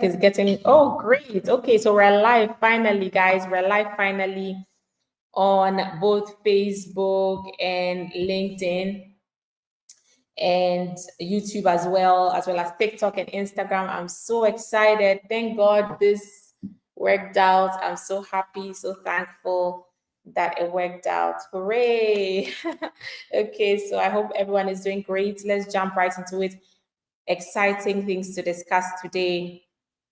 is getting, oh, great. Okay, so we're live finally, guys. We're live finally on both Facebook and LinkedIn and YouTube as well as TikTok and Instagram. I'm so excited. Thank God this worked out. I'm so happy, so thankful that it worked out. Hooray! Okay, so I hope everyone is doing great. Let's jump right into it. Exciting things to discuss today.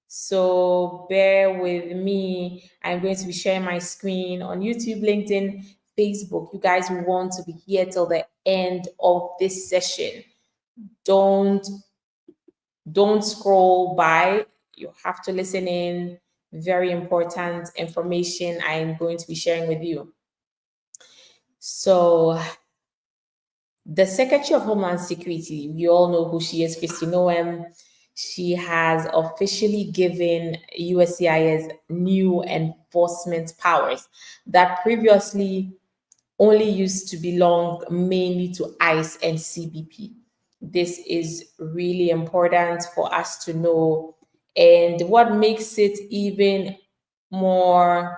So bear with me. I'm going to be sharing my screen on YouTube, LinkedIn, Facebook. You guys want to be here till the end of this session. Don't scroll by. You have to listen in. Very important information I'm going to be sharing with you. So the Secretary of Homeland Security, you all know who she is, Christy Noem. She has officially given USCIS new enforcement powers that previously only used to belong mainly to ICE and CBP. This is really important for us to know. And what makes it even more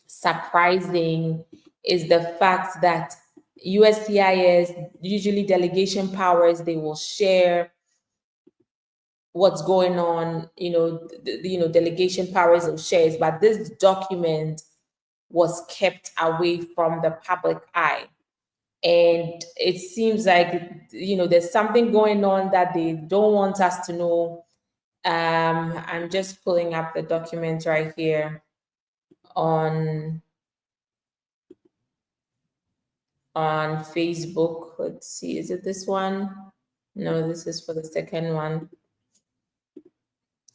surprising is the fact that USCIS, usually delegation powers, they will share what's going on, delegation powers and shares, but this document was kept away from the public eye. And it seems like, there's something going on that they don't want us to know. I'm just pulling up the document right here on Facebook. Let's see, is it this one? No, this is for the second one.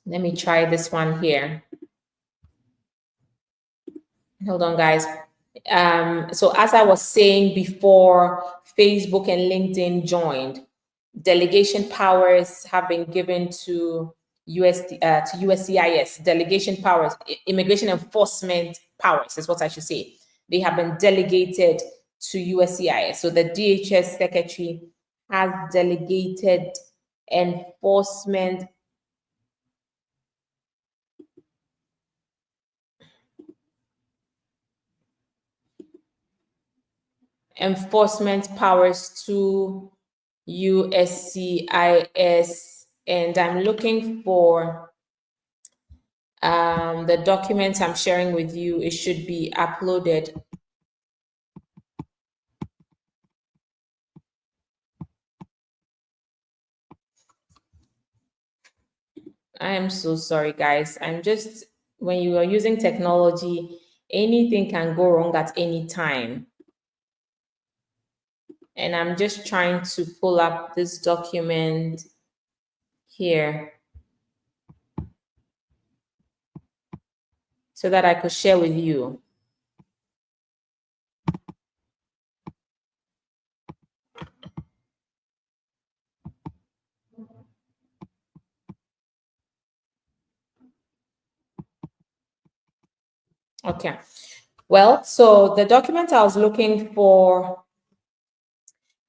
Let me try this one here. Hold on, guys. So as I was saying before, Facebook and LinkedIn joined. Delegation powers have been given to USCIS. Delegation powers, immigration enforcement powers is what I should say. They have been delegated to USCIS. So the DHS secretary has delegated enforcement powers to USCIS, and I'm looking for the document I'm sharing with you. It should be uploaded. I am so sorry, guys. When you are using technology, anything can go wrong at any time. And I'm just trying to pull up this document here so that I could share with you. Okay. Well, so the document I was looking for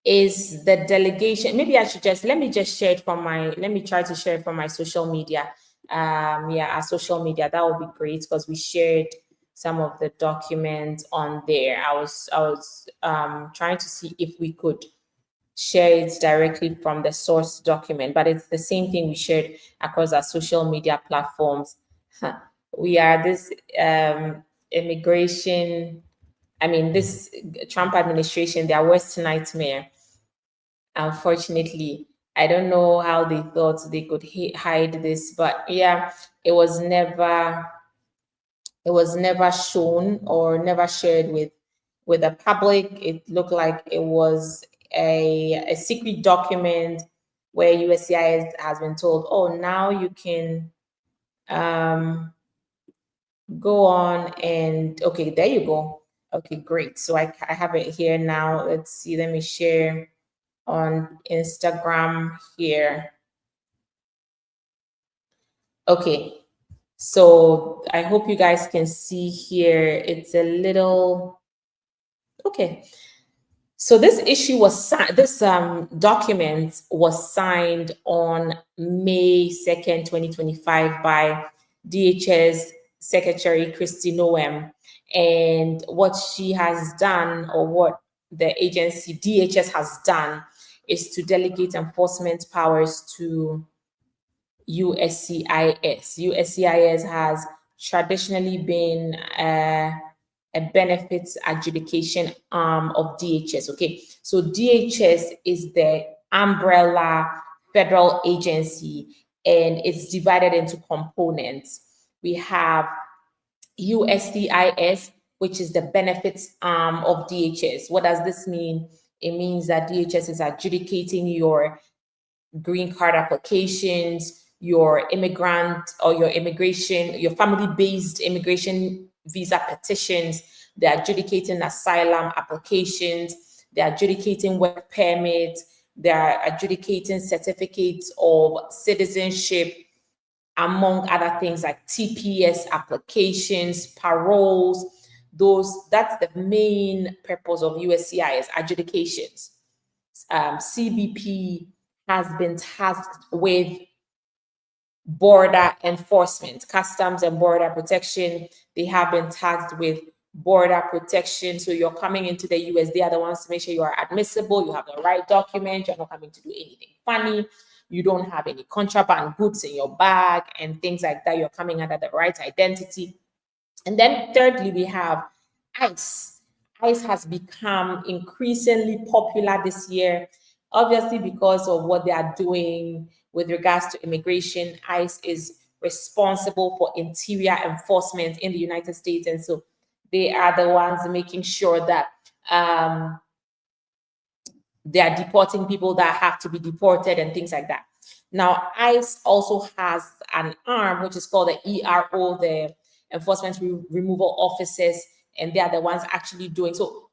is the delegation. Maybe I should let me share it let me try to share it from my social media. Our social media, that would be great because we shared some of the documents on there. I was trying to see if we could share it directly from the source document, but it's the same thing we shared across our social media platforms. We are this this Trump administration, their worst nightmare. Unfortunately, I don't know how they thought they could hide this, but yeah, it was never shown or never shared with the public. It looked like it was a secret document where USCIS has been told, oh, now you can go on and, okay, there you go. Okay, great. So I have it here now. Let's see, let me share on Instagram here. Okay, so I hope you guys can see here. It's a little, okay. So this issue was this document was signed on May 2nd, 2025 by DHS Secretary Christy Noem. And what she has done, or what the agency DHS has done, is to delegate enforcement powers to USCIS. USCIS has traditionally been a benefits adjudication arm of DHS. Okay, so DHS is the umbrella federal agency, and it's divided into components. We have USCIS, which is the benefits arm of DHS. What does this mean? It means that DHS is adjudicating your green card applications, your immigrant or your immigration, your family-based immigration visa petitions. They're adjudicating asylum applications. They're adjudicating work permits. They're adjudicating certificates of citizenship, among other things like TPS applications, paroles. That's the main purpose of USCIS adjudications. CBP has been tasked with border enforcement, customs and border protection. They have been tasked with border protection. So you're coming into the US, they are the ones to make sure you are admissible, you have the right document, you're not coming to do anything funny, you don't have any contraband goods in your bag and things like that. You're coming under the right identity. And then thirdly, we have ICE. ICE has become increasingly popular this year, obviously because of what they are doing with regards to immigration. ICE is responsible for interior enforcement in the United States. And so they are the ones making sure that they are deporting people that have to be deported and things like that. Now, ICE also has an arm, which is called the ERO, the Enforcement Removal Officers, and they are the ones actually doing. So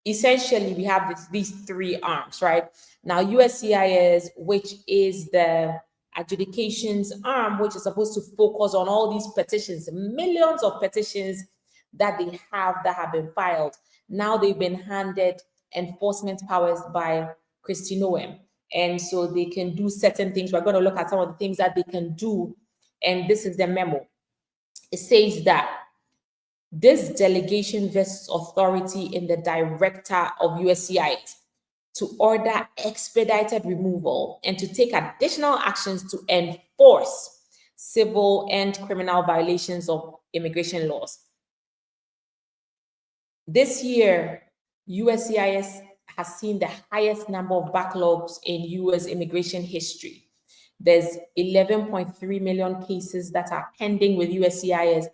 essentially, we have these three arms, right? Now, USCIS, which is the adjudications arm, which is supposed to focus on all these petitions, millions of petitions that they have that have been filed. Now they've been handed enforcement powers by Christy Noem. And so they can do certain things. We're going to look at some of the things that they can do. And this is the memo. It says that this delegation vests authority in the director of USCIS to order expedited removal and to take additional actions to enforce civil and criminal violations of immigration laws. This year, USCIS has seen the highest number of backlogs in US immigration history. There's 11.3 million cases that are pending with USCIS,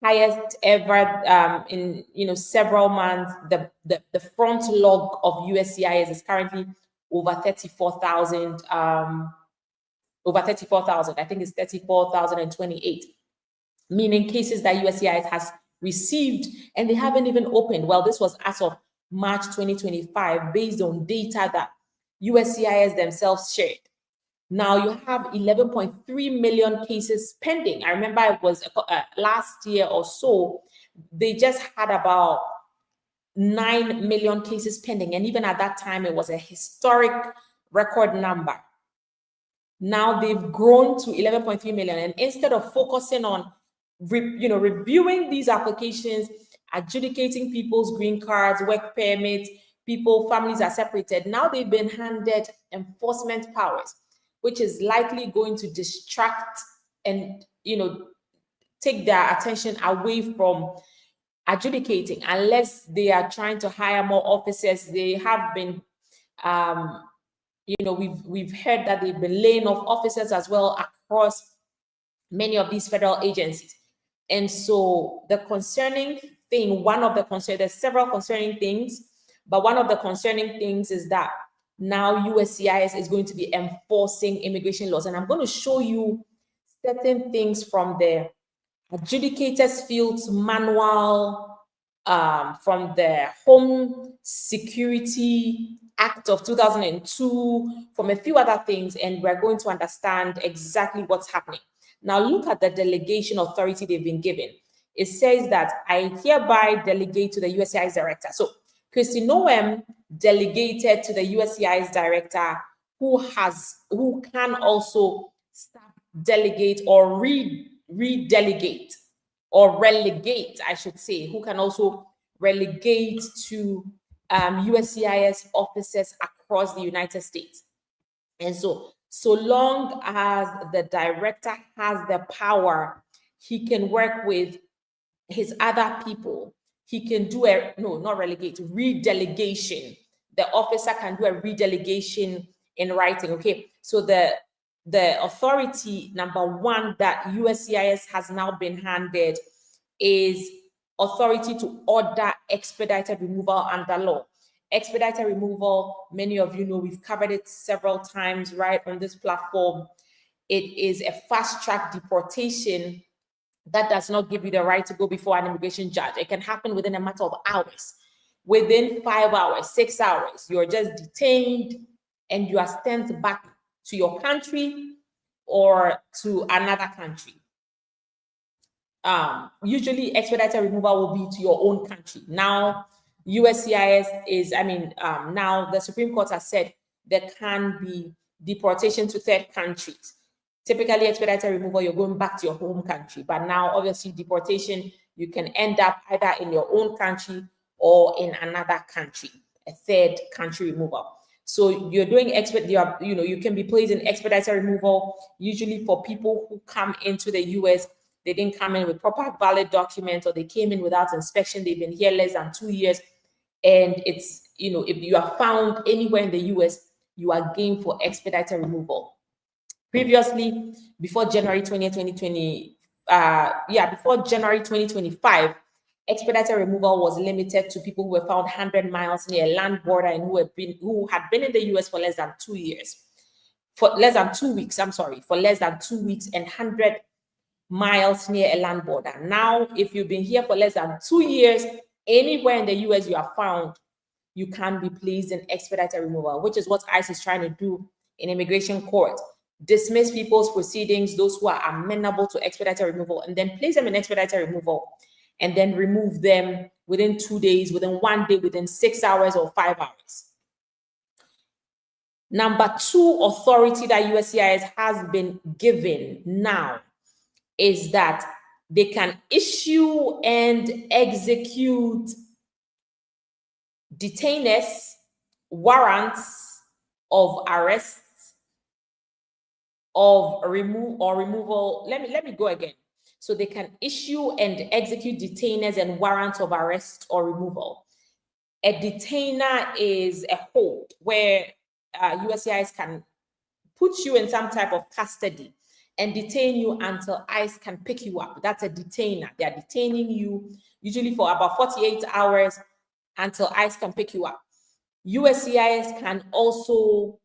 highest ever in several months. The front log of USCIS is currently over 34,000. Over 34,000. I think it's 34,028, meaning cases that USCIS has received and they haven't even opened. Well, this was as of March 2025, based on data that USCIS themselves shared. Now you have 11.3 million cases pending. I remember it was last year or so, they just had about 9 million cases pending. And even at that time, it was a historic record number. Now they've grown to 11.3 million. And instead of focusing on reviewing these applications, adjudicating people's green cards, work permits, families are separated. Now they've been handed enforcement powers, which is likely going to distract and take their attention away from adjudicating, unless they are trying to hire more officers. They have been we've heard that they've been laying off officers as well across many of these federal agencies. And so the concerning thing, there's several concerning things, but one of the concerning things is that now USCIS is going to be enforcing immigration laws. And I'm going to show you certain things from the Adjudicators Fields Manual, from the Home Security Act of 2002, from a few other things, and we're going to understand exactly what's happening. Now look at the delegation authority they've been given. It says that I hereby delegate to the USCIS director. So Christy Noem delegated to the USCIS director, who can also delegate or redelegate or relegate, I should say, who can also relegate to USCIS offices across the United States. And so long as the director has the power, he can work with his other people. He can do not relegate, redelegation. The officer can do a redelegation in writing. Okay, so the authority number one that USCIS has now been handed is authority to order expedited removal under law. Expedited removal, many of you know, we've covered it several times right on this platform. It is a fast-track deportation that does not give you the right to go before an immigration judge. It can happen within a matter of hours. Within 5 hours, 6 hours, you're just detained and you are sent back to your country or to another country. Usually expedited removal will be to your own country. Now, USCIS is, now the Supreme Court has said there can be deportation to third countries. Typically, expedited removal, you're going back to your home country. But now, obviously, deportation, you can end up either in your own country or in another country, a third country removal. So you're doing you can be placed in expedited removal, usually for people who come into the US. They didn't come in with proper valid documents, or they came in without inspection. They've been here less than 2 years. And it's, if you are found anywhere in the US, you are game for expedited removal. Previously, before January 2025, expedited removal was limited to people who were found 100 miles near a land border and who had been in the US for less than 2 years. For less than 2 weeks, for less than 2 weeks and 100 miles near a land border. Now, if you've been here for less than 2 years, anywhere in the US you are found, you can be placed in expedited removal, which is what ICE is trying to do in immigration court. Dismiss people's proceedings, those who are amenable to expedited removal, and then place them in expedited removal, and then remove them within 2 days, within 1 day, within 6 hours or 5 hours. Number two authority that USCIS has been given now is that they can issue and execute detainers, warrants of arrest, of removal. Let me go again. So they can issue and execute detainers and warrants of arrest or removal. A detainer is a hold where USCIS can put you in some type of custody and detain you until ICE can pick you up. That's a detainer. They are detaining you usually for about 48 hours until ICE can pick you up. USCIS can also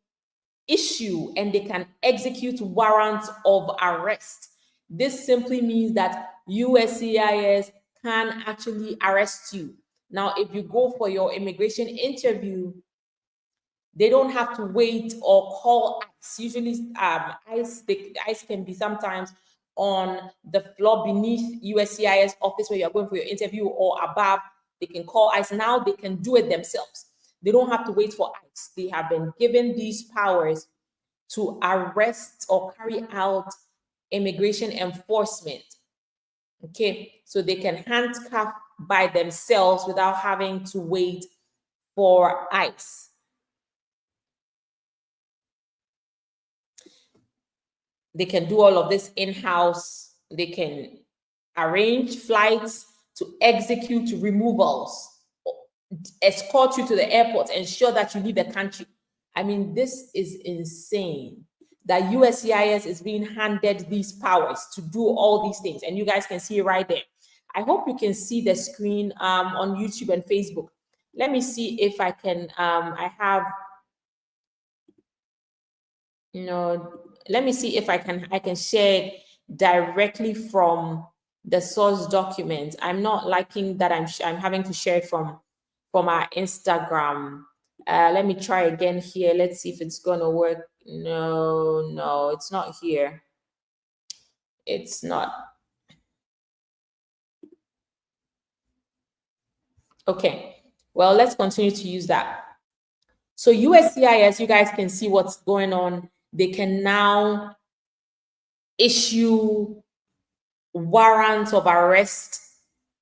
issue and they can execute warrants of arrest. This simply means that USCIS can actually arrest you. Now, if you go for your immigration interview, they don't have to wait or call ICE. Usually, ICE can be sometimes on the floor beneath USCIS office where you're going for your interview, or above. They can call ICE. Now they can do it themselves. They don't have to wait for ICE. They have been given these powers to arrest or carry out immigration enforcement. Okay, so they can handcuff by themselves without having to wait for ICE. They can do all of this in-house. They can arrange flights to execute removals, escort you to the airport, ensure that you leave the country. I mean, this is insane that USCIS is being handed these powers to do all these things. And you guys can see it right there. I hope you can see the screen on YouTube and Facebook. Let me see if I can, let me see if I can share it directly from the source document. I'm not liking that I'm having to share it from our Instagram. Let me try again here. Let's see if it's gonna work. No, it's not here. It's not. Okay, Well, let's continue to use that. So USCIS, you guys can see what's going on. They can now issue warrants of arrest,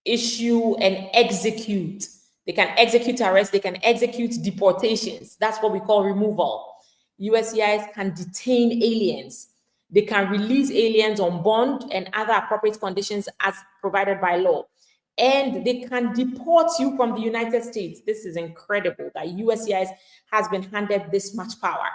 issue and execute. They can execute arrest, they can execute deportations. That's what we call removal. USCIS can detain aliens. They can release aliens on bond and other appropriate conditions as provided by law. And they can deport you from the United States. This is incredible that USCIS has been handed this much power.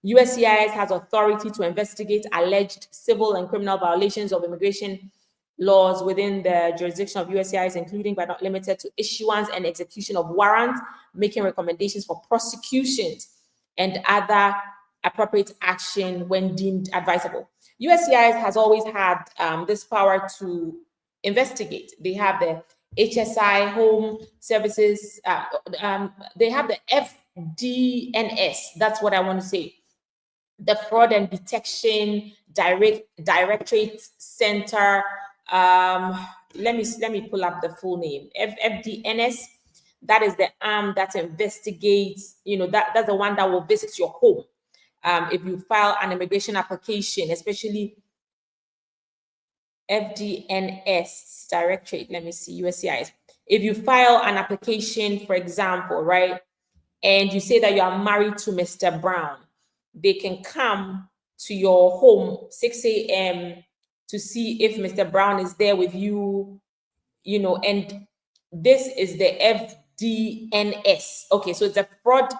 USCIS has authority to investigate alleged civil and criminal violations of immigration laws within the jurisdiction of USCIS, including but not limited to issuance and execution of warrants, making recommendations for prosecutions and other appropriate action when deemed advisable. USCIS has always had this power to investigate. They have the HSI, Home Services, they have the FDNS, that's what I want to say. The Fraud and Detection Directorate Center. Let me pull up the full name. FDNS. That is the arm that investigates. That's the one that will visit your home if you file an immigration application, especially FDNS Directorate. Let me see, USCIS. If you file an application, for example, right, and you say that you are married to Mr. Brown, they can come to your home 6 a.m. to see if Mr. Brown is there with you, and this is the FDNS. Okay, so it's a Fraud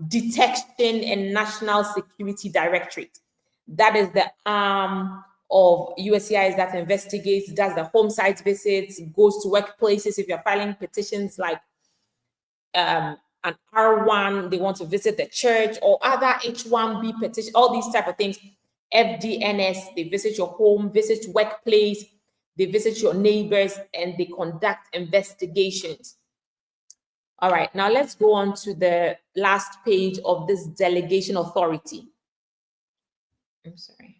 Detection and National Security Directorate. That is the arm of USCIS that investigates, does the home site visits, goes to workplaces if you're filing petitions like an R1, they want to visit the church, or other H1B petition, all these type of things. FDNS, they visit your home, visit workplace, they visit your neighbors, and they conduct investigations. All right, now let's go on to the last page of this delegation authority. I'm sorry.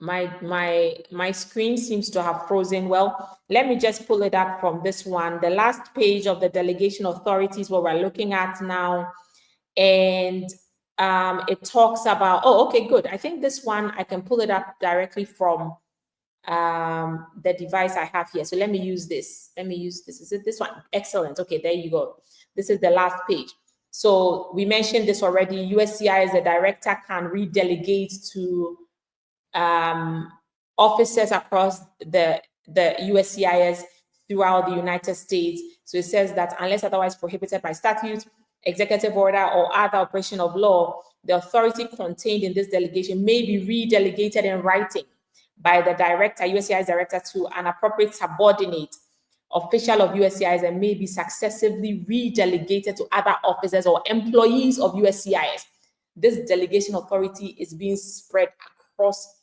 My screen seems to have frozen. Well, let me just pull it up from this one. The last page of the delegation authority is what we're looking at now. And it talks about, oh, okay, good. I think this one, I can pull it up directly from the device I have here. So let me use this. Is it this one? Excellent. Okay, there you go. This is the last page. So we mentioned this already. USCIS, the director can redelegate to officers across the USCIS throughout the United States. So it says that unless otherwise prohibited by statute, executive order, or other operation of law, the authority contained in this delegation may be redelegated in writing by the director, USCIS director, to an appropriate subordinate official of USCIS, and may be successively redelegated to other officers or employees of USCIS. This delegation authority is being spread across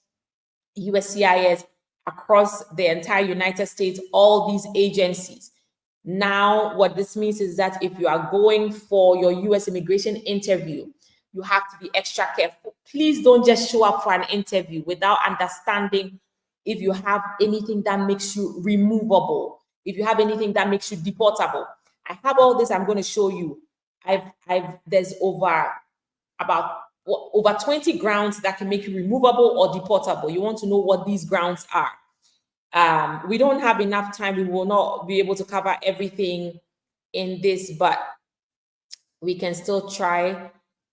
USCIS, across the entire United States, all these agencies. Now, what this means is that if you are going for your US immigration interview, you have to be extra careful. Please don't just show up for an interview without understanding if you have anything that makes you removable, if you have anything that makes you deportable. I have all this I'm going to show you. There's over 20 grounds that can make you removable or deportable. You want to know what these grounds are. We don't have enough time. We will not be able to cover everything in this, but we can still try.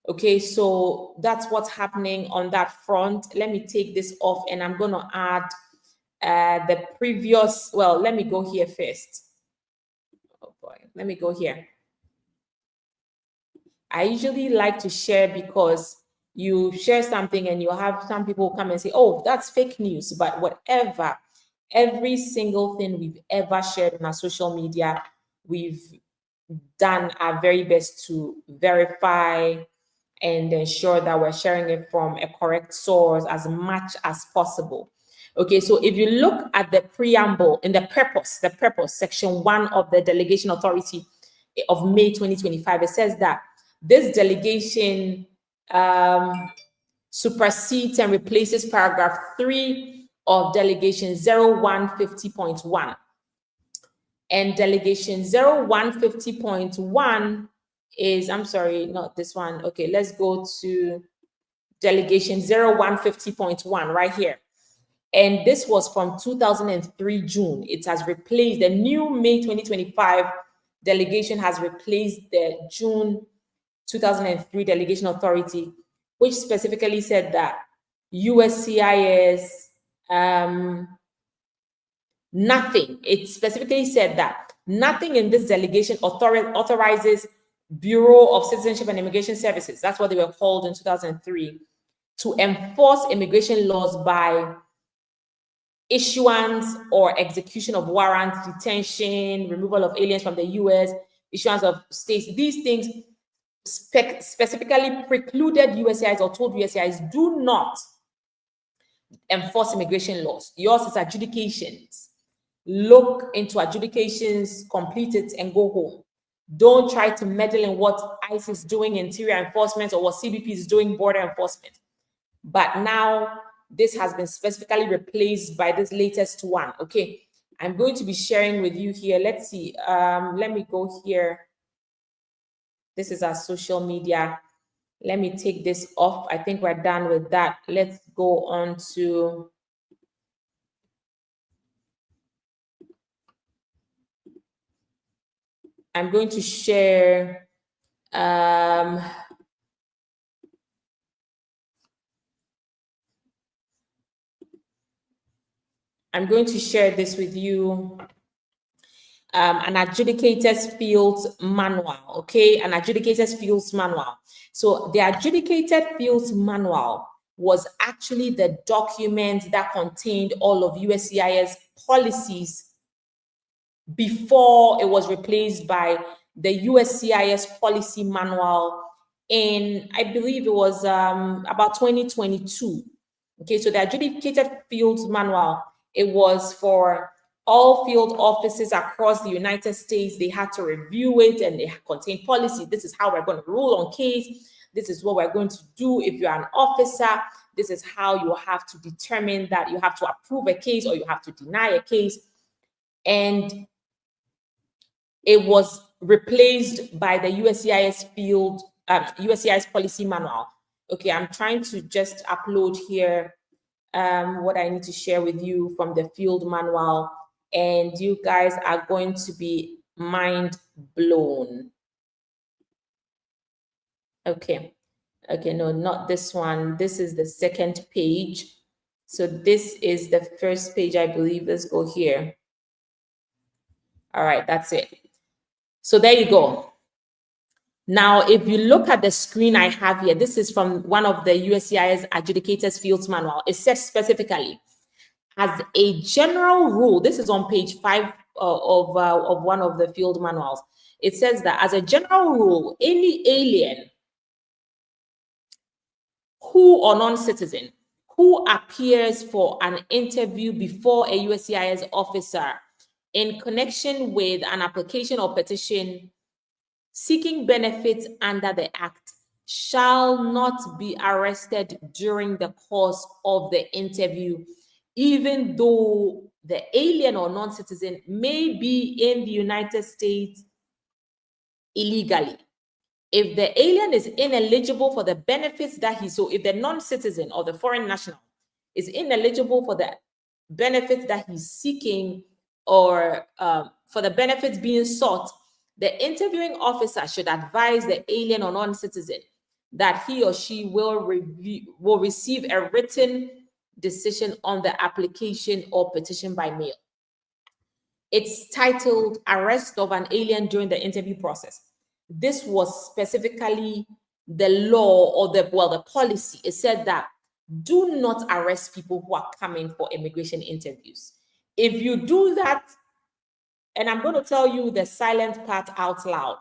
Okay, so that's what's happening on that front. Let me take this off, and I'm going to add the previous. Well, let me go here first. Oh boy, let me go here. I usually like to share because you share something and you have some people come and say, oh, that's fake news. But whatever, every single thing we've ever shared on our social media, we've done our very best to verify and ensure that we're sharing it from a correct source as much as possible. Okay, so if you look at the preamble in the purpose, section 1 of the delegation authority of May 2025, it says that this delegation supersedes and replaces paragraph 3 of delegation 0150.1. And delegation 0150.1 is, I'm sorry, not this one. Okay, let's go to delegation 0150.1 right here. And this was from 2003 June. It has replaced the new May 2025 delegation, has replaced the June 2003 delegation authority, which specifically said that USCIS, nothing. It specifically said that nothing in this delegation authorizes Bureau of Citizenship and Immigration Services, that's what they were called in 2003, to enforce immigration laws by issuance or execution of warrants, detention, removal of aliens from the US, issuance of states. These things specifically precluded USCIS or told USCIS, do not enforce immigration laws. Yours is adjudications. Look into adjudications, complete it, and go home. Don't try to meddle in what ICE is doing, interior enforcement, or what CBP is doing, border enforcement. But now this has been specifically replaced by this latest one. Okay, I'm going to be sharing with you here. Let's see. Let me go here. This is our social media. Let me take this off. I think we're done with that. Let's go on to I'm going to share I'm going to share this with you. An adjudicators fields manual, okay? An adjudicators fields manual. So the adjudicated fields manual was actually the document that contained all of USCIS policies before it was replaced by the USCIS policy manual in, I believe it was about 2022. Okay, so the adjudicated fields manual, it was for all field offices across the United States. They had to review it and they contain policy. This is how we're going to rule on case. This is what we're going to do if you're an officer. This is how you have to determine that you have to approve a case or you have to deny a case. And it was replaced by the USCIS field, USCIS policy manual. Okay, I'm trying to just upload here what I need to share with you from the field manual, and you guys are going to be mind blown. Okay, no, not this one. This is the second page. So this is the first page, I believe. Let's go here. All right, that's it. So there you go. Now, if you look at the screen I have here, this is from one of the USCIS adjudicators fields manual. It says specifically, as a general rule, this is on page 5 of one of the field manuals. It says that as a general rule, any alien who or non-citizen who appears for an interview before a USCIS officer in connection with an application or petition seeking benefits under the Act shall not be arrested during the course of the interview, even though the alien or non-citizen may be in the United States illegally. If the alien is ineligible for the benefits that so if the non-citizen or the foreign national is ineligible for the benefits that he's seeking or for the benefits being sought, the interviewing officer should advise the alien or non-citizen that he or she will receive a written decision on the application or petition by mail. It's titled Arrest of an Alien During the Interview Process. This was specifically the law or the policy. It said that do not arrest people who are coming for immigration interviews. If you do that, and I'm going to tell you the silent part out loud,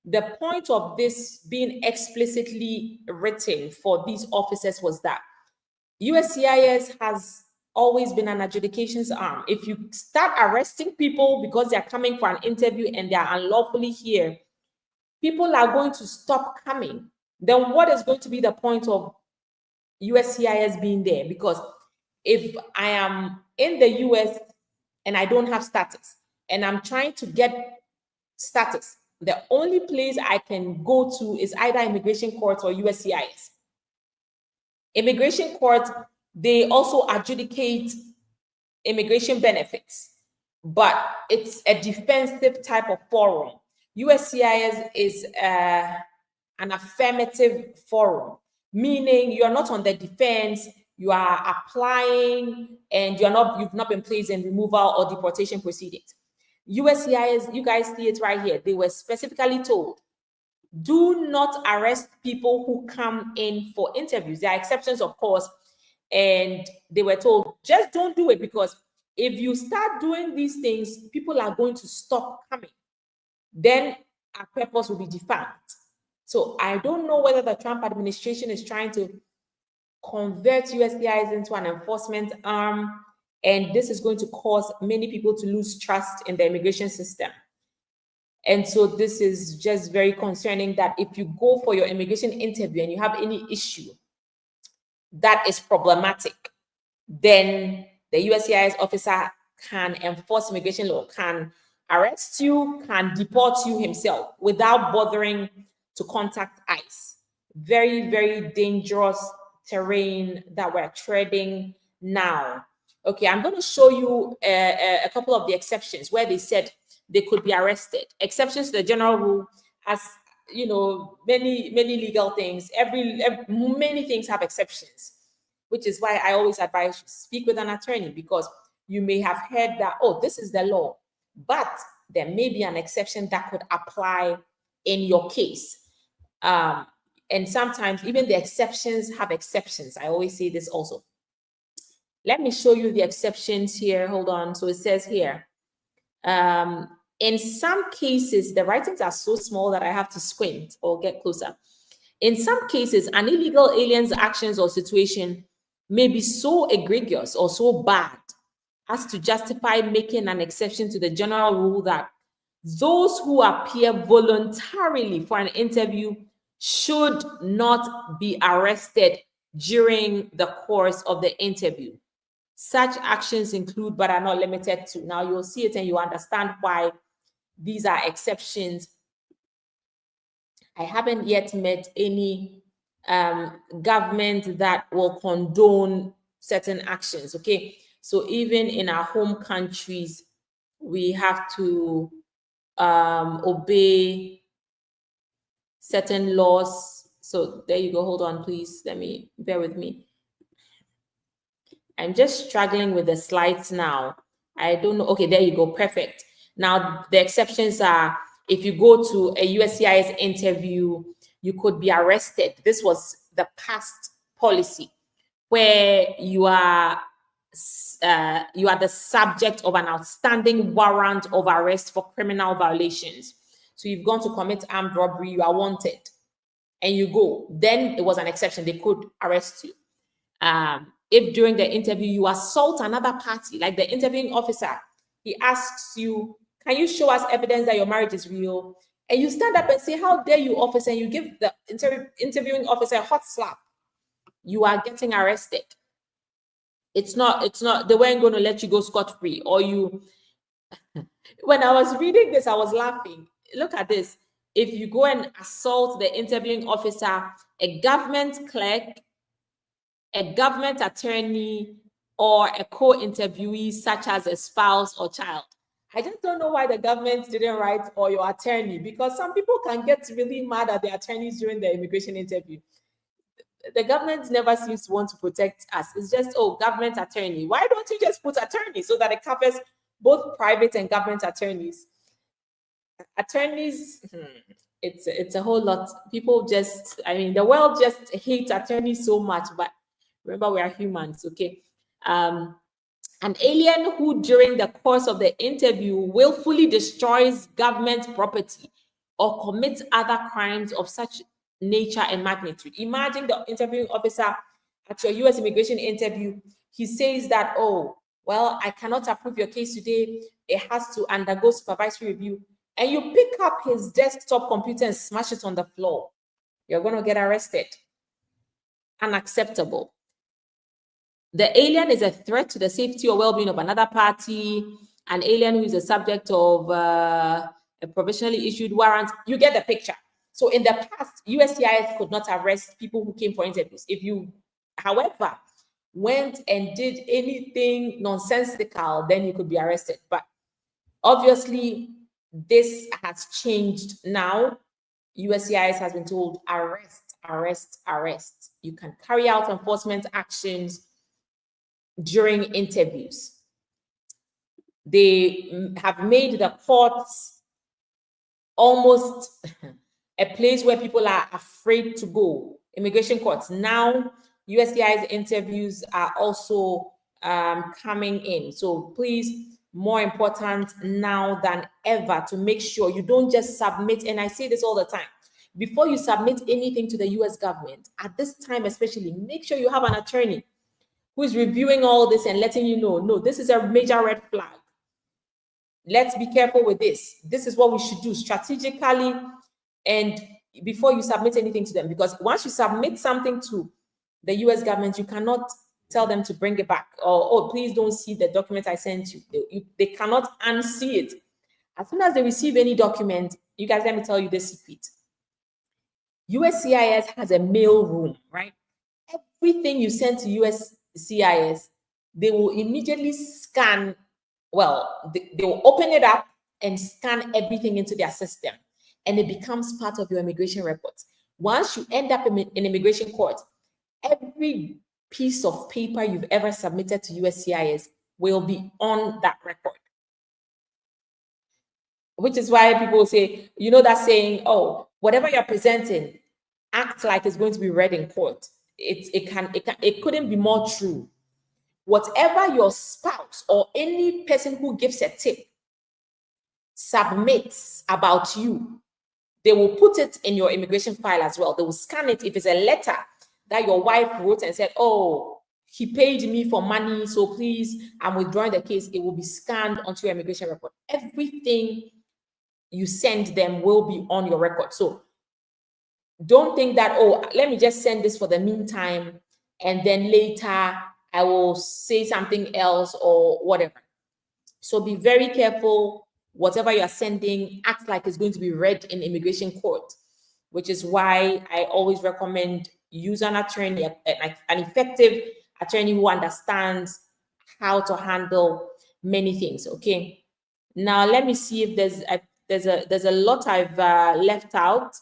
the point of this being explicitly written for these officers was that USCIS has always been an adjudications arm. If you start arresting people because they're coming for an interview and they're unlawfully here, people are going to stop coming then what is going to be the point of USCIS being there? Because if I am in the US and I don't have status and I'm trying to get status, the only place I can go to is either immigration court or USCIS. Immigration court, they also adjudicate immigration benefits, but it's a defensive type of forum. USCIS is an affirmative forum, meaning you are not on the defense, you are applying, and you've not been placed in removal or deportation proceedings. USCIS, you guys see it right here. They were specifically told, do not arrest people who come in for interviews. There are exceptions, of course, and they were told, just don't do it, because if you start doing these things, people are going to stop coming. Then our purpose will be defunct. So I don't know whether the Trump administration is trying to convert USCIS into an enforcement arm, and this is going to cause many people to lose trust in the immigration system. And so this is just very concerning, that if you go for your immigration interview and you have any issue that is problematic, then the USCIS officer can enforce immigration law, can arrest you, can deport you himself without bothering to contact ICE. Very, very dangerous terrain that we're treading now. Okay, I'm going to show you a couple of the exceptions where they said they could be arrested. Exceptions to the general rule, as you know, many legal things, many things have exceptions, which is why I always advise you speak with an attorney, because you may have heard that, oh, this is the law, but there may be an exception that could apply in your case. And sometimes even the exceptions have exceptions. I always say this also. Let me show you the exceptions here. Hold on. So it says here, in some cases, the writings are so small that I have to squint or get closer. In some cases, an illegal alien's actions or situation may be so egregious or so bad as to justify making an exception to the general rule that those who appear voluntarily for an interview should not be arrested during the course of the interview. Such actions include, but are not limited to. Now you'll see it and you understand why these are exceptions. I haven't yet met any government that will condone certain actions, okay? So even in our home countries, we have to obey certain laws. So there you go. Hold on, please. Bear with me. I'm just struggling with the slides now. I don't know. Okay, there you go. Perfect. Now, the exceptions are, if you go to a USCIS interview, you could be arrested. This was the past policy, where you are the subject of an outstanding warrant of arrest for criminal violations. So you've gone to commit armed robbery, you are wanted, and you go. Then it was an exception. They could arrest you. If during the interview you assault another party, like the interviewing officer, he asks you, can you show us evidence that your marriage is real? And you stand up and say, how dare you, officer? And you give the interviewing officer a hot slap. You are getting arrested. It's not, they weren't going to let you go scot-free. Or you, when I was reading this, I was laughing. Look at this. If you go and assault the interviewing officer, a government clerk, a government attorney, or a co-interviewee such as a spouse or child. I just don't know why the government didn't write or your attorney, because some people can get really mad at the attorneys during the immigration interview. The government never seems to want to protect us. It's just, oh, government attorney. Why don't you just put attorney so that it covers both private and government attorneys? Attorneys, it's a whole lot. People just, I mean, the world just hates attorneys so much, but remember, we are humans, okay? An alien who during the course of the interview willfully destroys government property or commits other crimes of such nature and magnitude. Imagine the interviewing officer at your US immigration interview, he says that, oh, well, I cannot approve your case today. It has to undergo supervisory review. And you pick up his desktop computer and smash it on the floor. you're going to get arrested. Unacceptable. The alien is a threat to the safety or well-being of another party. An alien who is a subject of a provisionally issued warrant. You get the picture. So in the past, USCIS could not arrest people who came for interviews. If you, however, went and did anything nonsensical, then you could be arrested. But obviously, this has changed now. USCIS has been told, arrest, arrest, arrest. You can carry out enforcement actions during interviews. They have made the courts almost a place where people are afraid to go. Immigration courts. Now, USCIS interviews are also coming in. So please, more important now than ever to make sure you don't just submit, and I say this all the time, before you submit anything to the US government, at this time especially, make sure you have an attorney who is reviewing all this and letting you know, no, this is a major red flag. Let's be careful with this. This is what we should do strategically and before you submit anything to them. Because once you submit something to the US government, you cannot tell them to bring it back or, oh, please don't see the document I sent you. They cannot unsee it. As soon as they receive any document, you guys, let me tell you this secret. USCIS has a mail room, right? Everything you send to USCIS, they will immediately scan. Well, they will open it up and scan everything into their system, and it becomes part of your immigration records. Once you end up in immigration court, every piece of paper you've ever submitted to USCIS will be on that record. Which is why people say, you know, that saying, oh, whatever you're presenting, act like it's going to be read in court. It couldn't be more true. Whatever your spouse or any person who gives a tip submits about you, they will put it in your immigration file as well. They will scan it. If it's a letter that your wife wrote and said, oh, he paid me for money, so please, I'm withdrawing the case, it will be scanned onto your immigration record. Everything you send them will be on your record. So don't think that, oh, let me just send this for the meantime, and then later I will say something else or whatever. So be very careful. Whatever you are sending, act like it's going to be read in immigration court, which is why I always recommend use an attorney, an effective attorney who understands how to handle many things. Okay. Now let me see if there's a lot I've left out.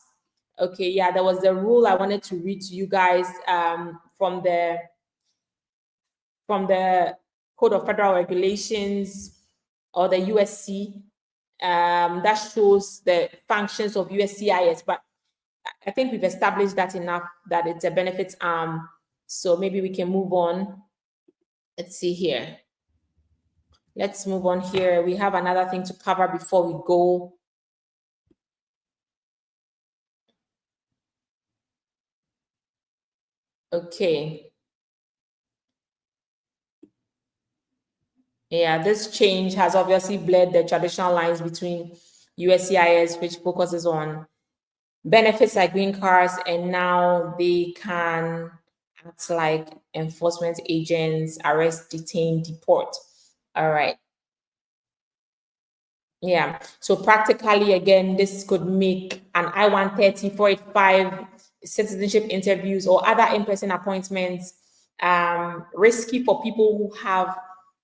Okay, yeah, there was the rule I wanted to read to you guys from the Code of Federal Regulations or the USC that shows the functions of USCIS. But I think we've established that enough that it's a benefits arm. So maybe we can move on. Let's see here. Let's move on here. We have another thing to cover before we go. Okay. Yeah, this change has obviously blurred the traditional lines between USCIS, which focuses on benefits like green cards, and now they can act like enforcement agents, arrest, detain, deport. All right. Yeah. So practically, again, this could make an I-130, 485 citizenship interviews or other in-person appointments risky for people who have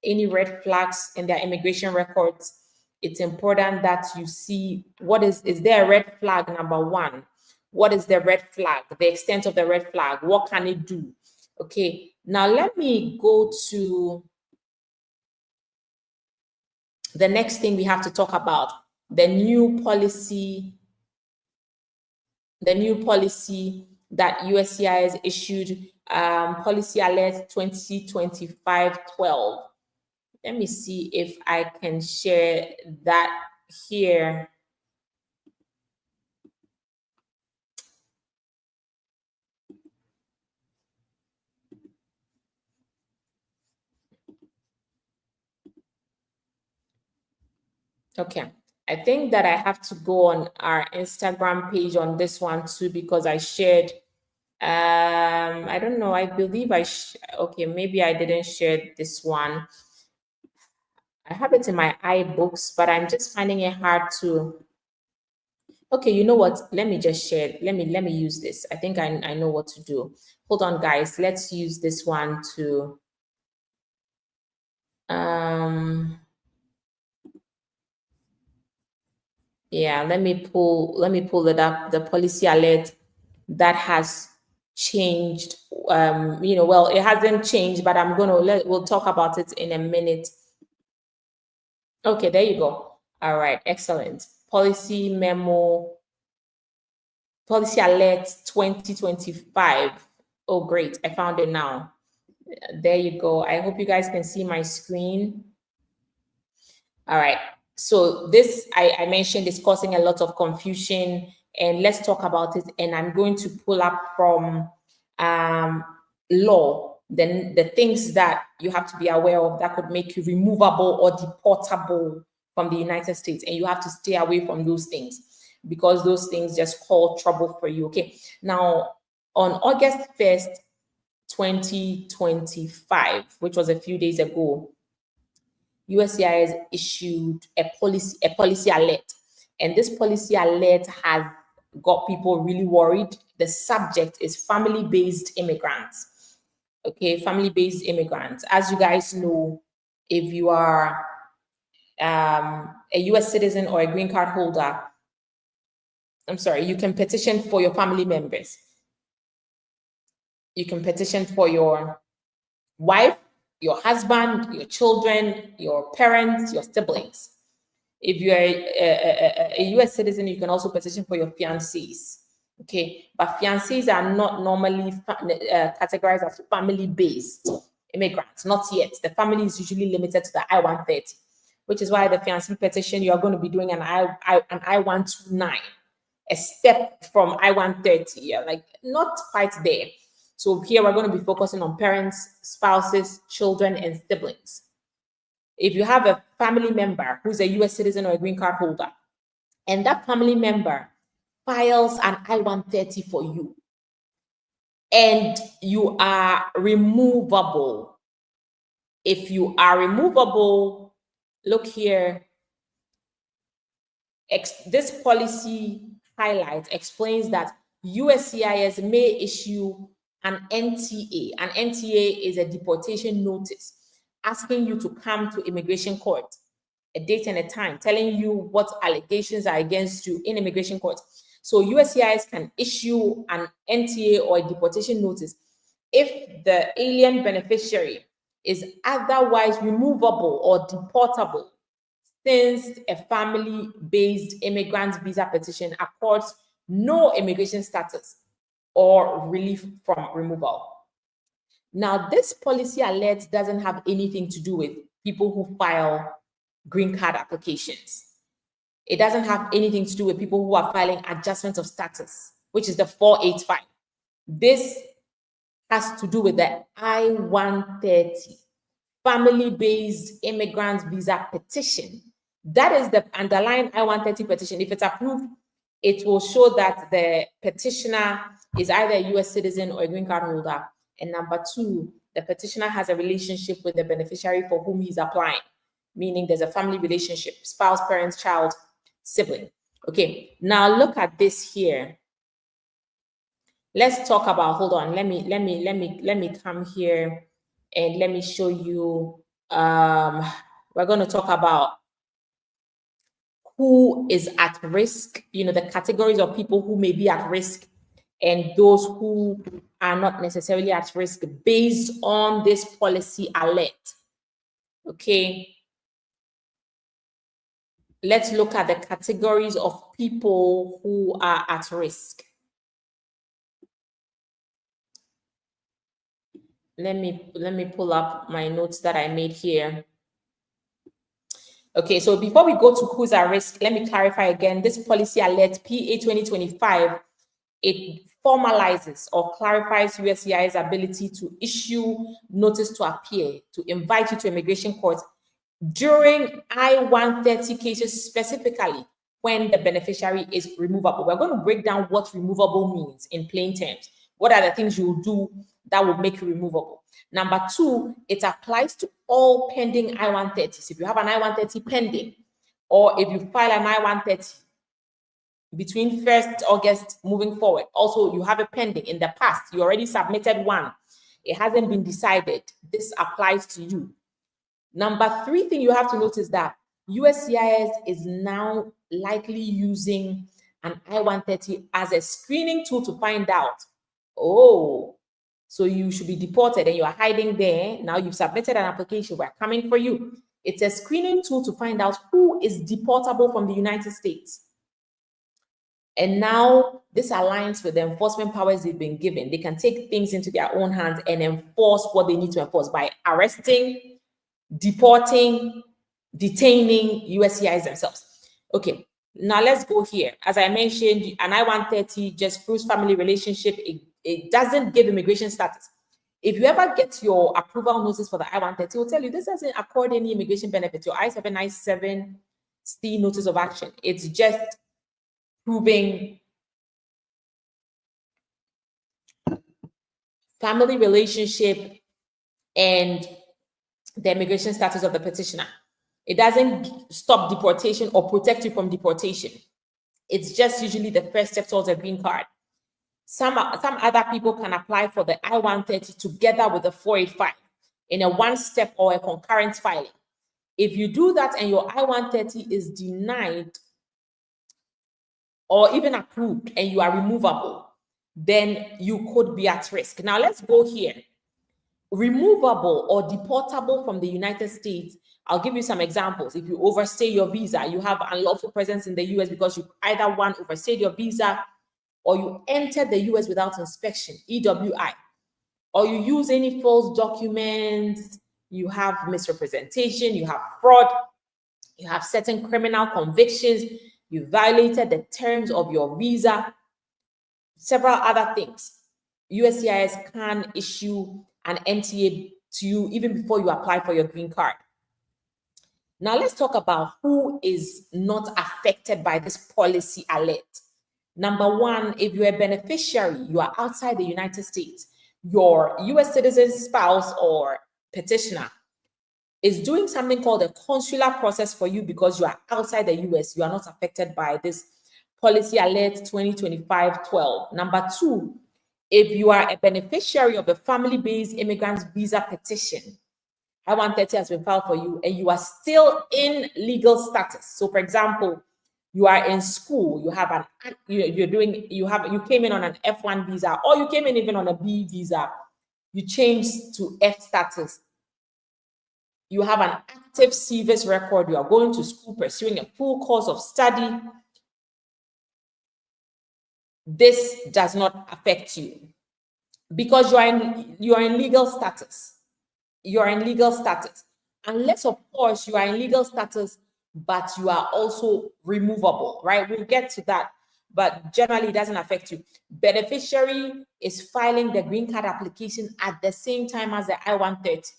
any red flags in their immigration records. It's important that you see what is there a red flag, number one. What is the red flag? The extent of the red flag. What can it do? Okay. Now let me go to the next thing we have to talk about, the new policy that USCIS issued, Policy Alert 2025-12. Let me see if I can share that here. Okay, I think that I have to go on our Instagram page on this one too, because I shared, I don't know, I believe okay, maybe I didn't share this one. I have it in my iBooks, but I'm just finding it hard to. Okay, you know what? Let me just share. Let me use this. I think I know what to do. Hold on, guys. Let's use this one to. Yeah, let me pull it up. The policy alert that has changed. Well, it hasn't changed, but we'll talk about it in a minute. Okay, there you go. All right, excellent. Policy memo, policy alert 2025. Oh, great. I found it now. There you go. I hope you guys can see my screen. All right. So this, I mentioned, is causing a lot of confusion, and let's talk about it. And I'm going to pull up from law, then the things that you have to be aware of that could make you removable or deportable from the United States. And you have to stay away from those things because those things just call trouble for you. Okay. Now, on August 1st, 2025, which was a few days ago, USCIS issued a policy alert, and this policy alert has got people really worried. The subject is family-based immigrants. Okay, family-based immigrants. As you guys know, if you are a US citizen or a green card holder, you can petition for your family members. You can petition for your wife, your husband, your children, your parents, your siblings. If you're a US citizen, you can also petition for your fiancés. Okay, but fiancés are not normally categorized as family-based immigrants, not yet. The family is usually limited to the I-130, which is why the fiancé petition, you are going to be doing an I-129, a step from I-130. Yeah, like not quite there. So here we're going to be focusing on parents, spouses, children, and siblings. If you have a family member who's a US citizen or a green card holder, and that family member files an I-130 for you, and you are removable. If you are removable, look here. This policy explains that USCIS may issue an NTA. An NTA is a deportation notice asking you to come to immigration court, a date and a time, telling you what allegations are against you in immigration court. So USCIS can issue an NTA or a deportation notice if the alien beneficiary is otherwise removable or deportable, since a family-based immigrant visa petition accords no immigration status or relief from removal. Now, this policy alert doesn't have anything to do with people who file green card applications. It doesn't have anything to do with people who are filing adjustment of status, which is the 485. This has to do with the I-130, family-based immigrant visa petition. That is the underlying I-130 petition. If it's approved, it will show that the petitioner is either a US citizen or a green card holder. And number two, the petitioner has a relationship with the beneficiary for whom he's applying, meaning there's a family relationship, spouse, parents, child, sibling. Okay, now look at this here. Let's talk about, hold on, let me come here and let me show you. We're going to talk about who is at risk, the categories of people who may be at risk and those who are not necessarily at risk based on this policy alert. Okay. Let's look at the categories of people who are at risk. Let me pull up my notes that I made here. Okay, so before we go to who's at risk, let me clarify again. This policy alert, PA 2025, it formalizes or clarifies USCIS ability to issue notice to appear, to invite you to immigration court during I-130 cases specifically, when the beneficiary is removable. We're going to break down what removable means in plain terms. What are the things you will do that will make you removable? Number two, it applies to all pending I-130s. If you have an I-130 pending, or if you file an I-130 between 1st August moving forward, also you have a pending in the past, you already submitted one, it hasn't been decided, this applies to you. Number three thing you have to notice that USCIS is now likely using an I-130 as a screening tool to find out, oh, so you should be deported and you are hiding there. Now you've submitted an application, we're coming for you. It's a screening tool to find out who is deportable from the United States. And now this aligns with the enforcement powers they've been given. They can take things into their own hands and enforce what they need to enforce by arresting, deporting, detaining USCIS themselves. Okay, now let's go here. As I mentioned, an I-130 just proves family relationship. It doesn't give immigration status. If you ever get your approval notice for the I-130, it will tell you this doesn't accord any immigration benefits. Your I-797C notice of action. It's just proving family relationship and the immigration status of the petitioner. It doesn't stop deportation or protect you from deportation. It's just usually the first step towards a green card. Some other people can apply for the I-130 together with the 485 in a one-step or a concurrent filing. If you do that and your I-130 is denied or even approved and you are removable, then you could be at risk. Now let's go here. Removable or deportable from the United States. I'll give you some examples. If you overstay your visa, you have unlawful presence in the US because you either one, overstayed your visa, or you entered the US without inspection, EWI, or you use any false documents, you have misrepresentation, you have fraud, you have certain criminal convictions, you violated the terms of your visa, several other things. USCIS can issue an NTA to you even before you apply for your green card. Now let's talk about who is not affected by this policy alert. Number one, if you're a beneficiary, you are outside the United States, your US citizen spouse or petitioner is doing something called a consular process for you because you are outside the US, you are not affected by this policy alert 2025-12. Number two, if you are a beneficiary of a family-based immigrants visa petition, I-130 has been filed for you and you are still in legal status. So for example, you are in school, you have you came in on an F1 visa, or you came in even on a B visa, you changed to F status. You have an active CVIS record, you are going to school, pursuing a full course of study. This does not affect you because you are in legal status. You are in legal status. Unless, of course, you are in legal status, but you are also removable, right? We'll get to that, but generally it doesn't affect you. Beneficiary is filing the green card application at the same time as the I-130.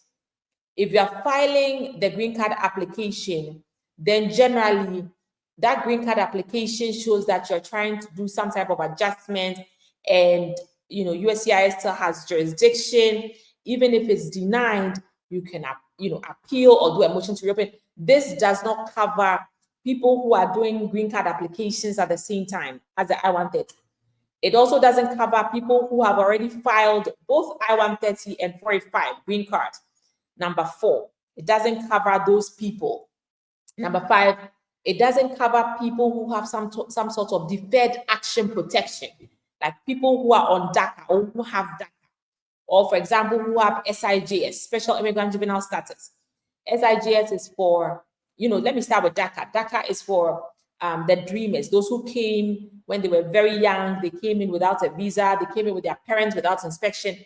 If you are filing the green card application, then generally that green card application shows that you're trying to do some type of adjustment, and USCIS still has jurisdiction. Even if it's denied, you can appeal or do a motion to reopen. This does not cover people who are doing green card applications at the same time as the I-130. It also doesn't cover people who have already filed both I-130 and 485 green cards. Number four, it doesn't cover those people. Number five, it doesn't cover people who have some sort of deferred action protection, like people who are on DACA or who have DACA, or for example, who have SIJS, Special Immigrant Juvenile Status. SIJS is for, let me start with DACA. DACA is for the dreamers, those who came when they were very young, they came in without a visa, they came in with their parents without inspection,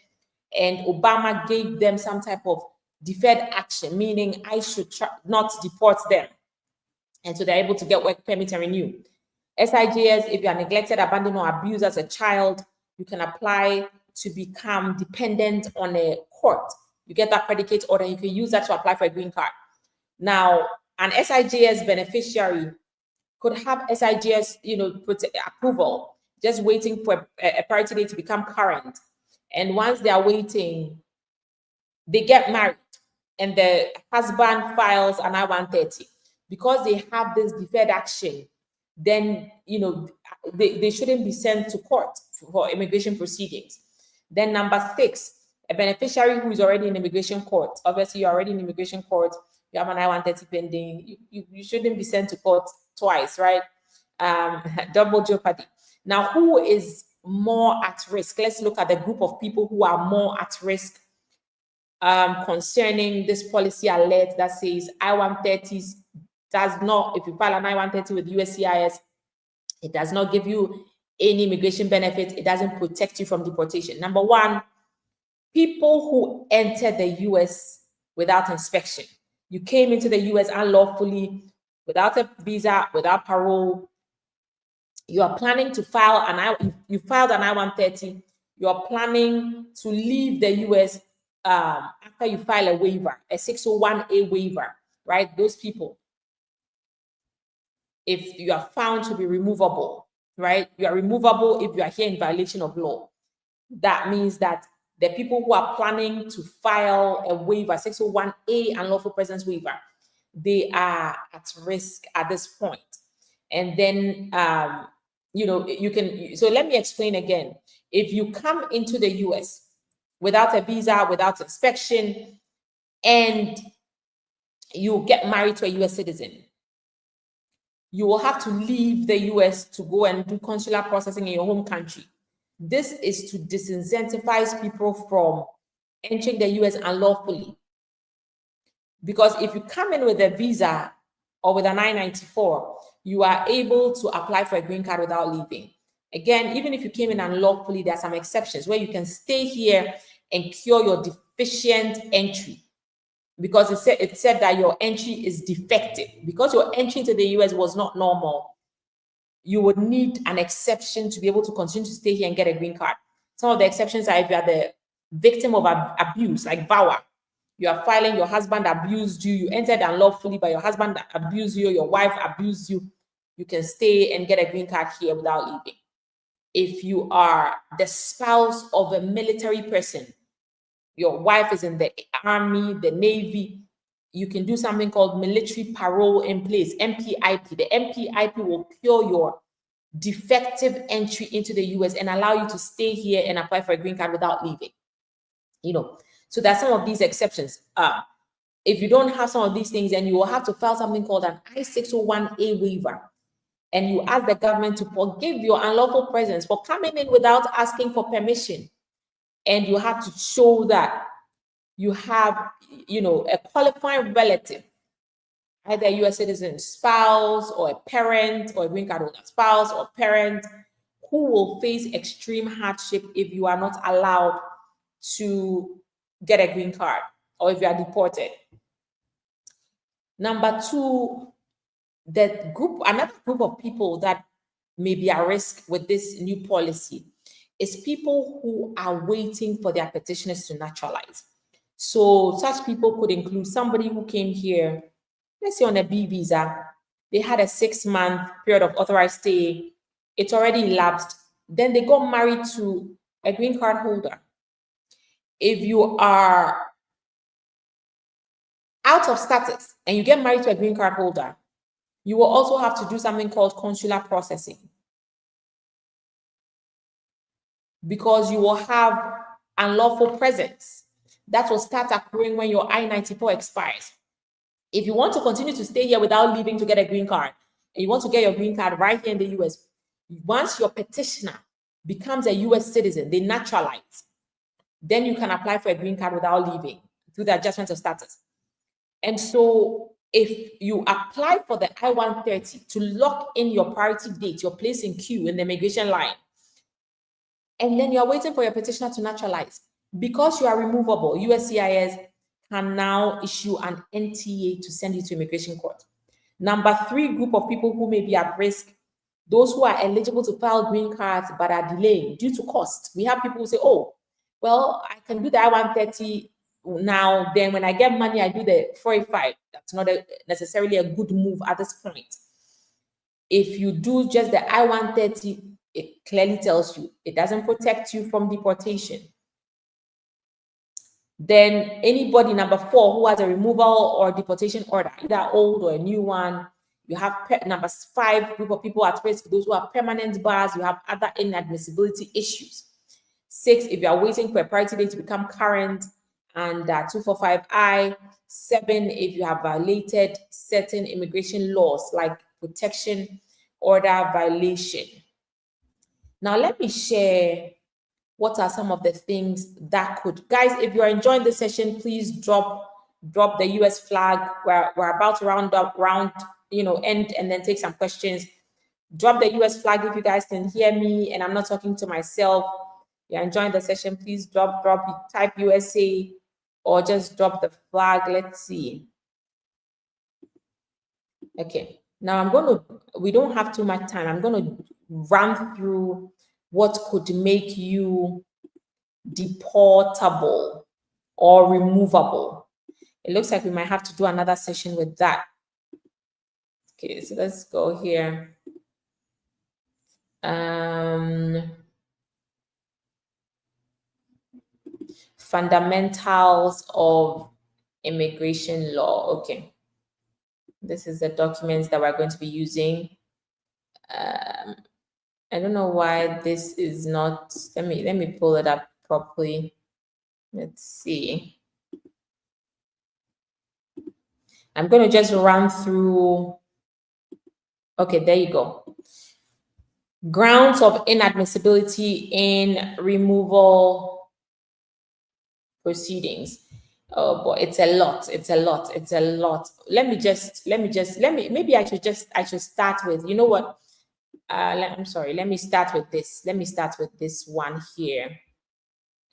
and Obama gave them some type of deferred action, meaning I should not deport them. And so they're able to get work permit and renew. SIJS, if you are neglected, abandoned, or abused as a child, you can apply to become dependent on a court. You get that predicate order, you can use that to apply for a green card. Now, an SIJS beneficiary could have SIJS, approval, just waiting for a priority date to become current. And once they are waiting, they get married, and the husband files an I-130. Because they have this deferred action, then they shouldn't be sent to court for immigration proceedings. Then number 6, a beneficiary who is already in immigration court. Obviously, you're already in immigration court, you have an I-130 pending, you shouldn't be sent to court twice, right? Double jeopardy. Now, who is more at risk? Let's look at the group of people who are more at risk concerning this policy alert that says I-130s does not, if you file an I-130 with USCIS, it does not give you any immigration benefits. It doesn't protect you from deportation. Number 1, people who enter the US without inspection. You came into the US unlawfully, without a visa, without parole. You are planning to file you filed an I-130. You are planning to leave the US after you file a waiver, a 601A waiver, right? Those people, if you are found to be removable, right? You are removable if you are here in violation of law. That means that the people who are planning to file a waiver, 601A unlawful presence waiver, they are at risk at this point. And then, you can, so let me explain again. If you come into the US without a visa, without inspection, and you get married to a US citizen, you will have to leave the US to go and do consular processing in your home country. This is to disincentivize people from entering the US unlawfully. Because if you come in with a visa or with an I-94, you are able to apply for a green card without leaving. Again, even if you came in unlawfully, there are some exceptions where you can stay here and cure your deficient entry. Because it said that your entry is defective. Because your entry into the US was not normal, you would need an exception to be able to continue to stay here and get a green card. Some of the exceptions are if you are the victim of abuse, like VAWA. You are filing, your husband abused you, you entered unlawfully, but your husband abused you, your wife abused you, you can stay and get a green card here without leaving. If you are the spouse of a military person, your wife is in the army, the navy, you can do something called military parole in place, MPIP. The MPIP will cure your defective entry into the US and allow you to stay here and apply for a green card without leaving. So there's some of these exceptions. If you don't have some of these things, then you will have to file something called an I-601A waiver. And you ask the government to forgive your unlawful presence for coming in without asking for permission. And you have to show that you have, a qualifying relative, either a US citizen spouse or a parent or a green card holder spouse or parent, who will face extreme hardship if you are not allowed to get a green card or if you are deported. Number 2, another group of people that may be at risk with this new policy is people who are waiting for their petitioners to naturalize. So such people could include somebody who came here, let's say on a B visa, they had a 6-month period of authorized stay, it's already elapsed, then they got married to a green card holder. If you are out of status and you get married to a green card holder, you will also have to do something called consular processing, because you will have unlawful presence that will start accruing when your I-94 expires. If you want to continue to stay here without leaving to get a green card, and you want to get your green card right here in the US, once your petitioner becomes a US citizen, they naturalize, then you can apply for a green card without leaving through the adjustment of status. And so if you apply for the I-130 to lock in your priority date, your place in queue in the immigration line, and then you're waiting for your petitioner to naturalize, because you are removable, USCIS can now issue an NTA to send you to immigration court. Number 3 group of people who may be at risk, those who are eligible to file green cards but are delaying due to cost. We have people who say, oh, well, I can do the I-130 now, then when I get money, I do the 485. That's not necessarily a good move at this point. If you do just the I-130, it clearly tells you it doesn't protect you from deportation. Then anybody, number 4, who has a removal or deportation order, either old or a new one, you have number 5, group of people at risk, those who have permanent bars, you have other inadmissibility issues. 6, if you are waiting for a priority date to become current, and 245I. 7, if you have violated certain immigration laws like protection order violation. Now, let me share what are some of the things that could, guys, if you're enjoying this session, please drop the US flag. We're about to round, end and then take some questions. Drop the US flag if you guys can hear me and I'm not talking to myself. You're enjoying the session, please drop, type USA or just drop the flag. Let's see. Okay, now we don't have too much time. I'm going to run through what could make you deportable or removable. It looks like we might have to do another session with that. Okay, so let's go here. Fundamentals of immigration law. Okay, this is the documents that we're going to be using. I don't know why this is not, let me pull it up properly. Let's see. I'm going to just run through. Okay, there you go. Grounds of inadmissibility in removal proceedings. Oh boy, it's a lot. Maybe I should start with, you know what? I'm sorry, let me start with this. Let me start with this one here.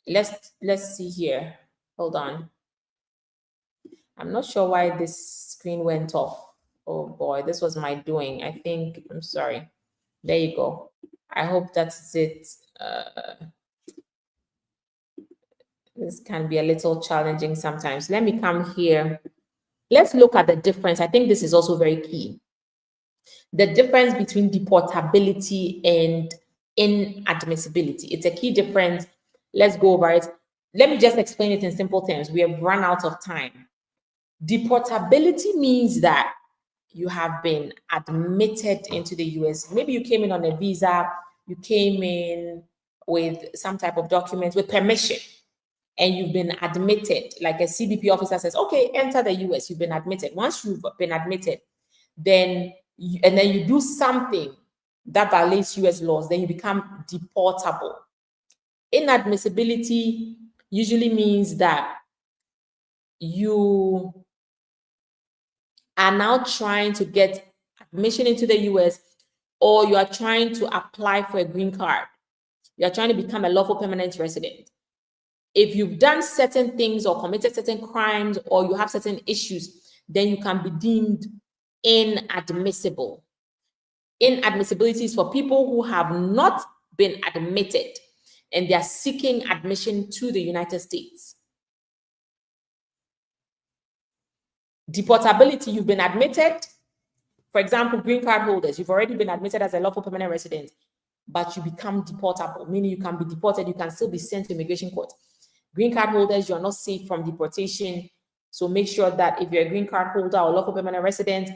Let's see here. Hold on. I'm not sure why this screen went off. Oh boy, this was my doing. I think, I'm sorry. There you go. I hope that's it. This can be a little challenging sometimes. Let me come here. Let's look at the difference. I think this is also very key. The difference between deportability and inadmissibility. It's a key difference. Let's go over it. Let me just explain it in simple terms. We have run out of time. Deportability means that you have been admitted into the US. Maybe you came in on a visa, you came in with some type of document with permission, and you've been admitted. Like a CBP officer says, okay, enter the US, you've been admitted. Once you've been admitted, then you do something that violates US laws, then you become deportable. Inadmissibility usually means that you are now trying to get admission into the US, or you are trying to apply for a green card. You are trying to become a lawful permanent resident. If you've done certain things or committed certain crimes or you have certain issues, then you can be deemed inadmissible. Inadmissibility is for people who have not been admitted and they are seeking admission to the United States. Deportability, you've been admitted. For example, green card holders, you've already been admitted as a lawful permanent resident, but you become deportable, meaning you can be deported, you can still be sent to immigration court. Green card holders, you're not safe from deportation. So make sure that if you're a green card holder or lawful permanent resident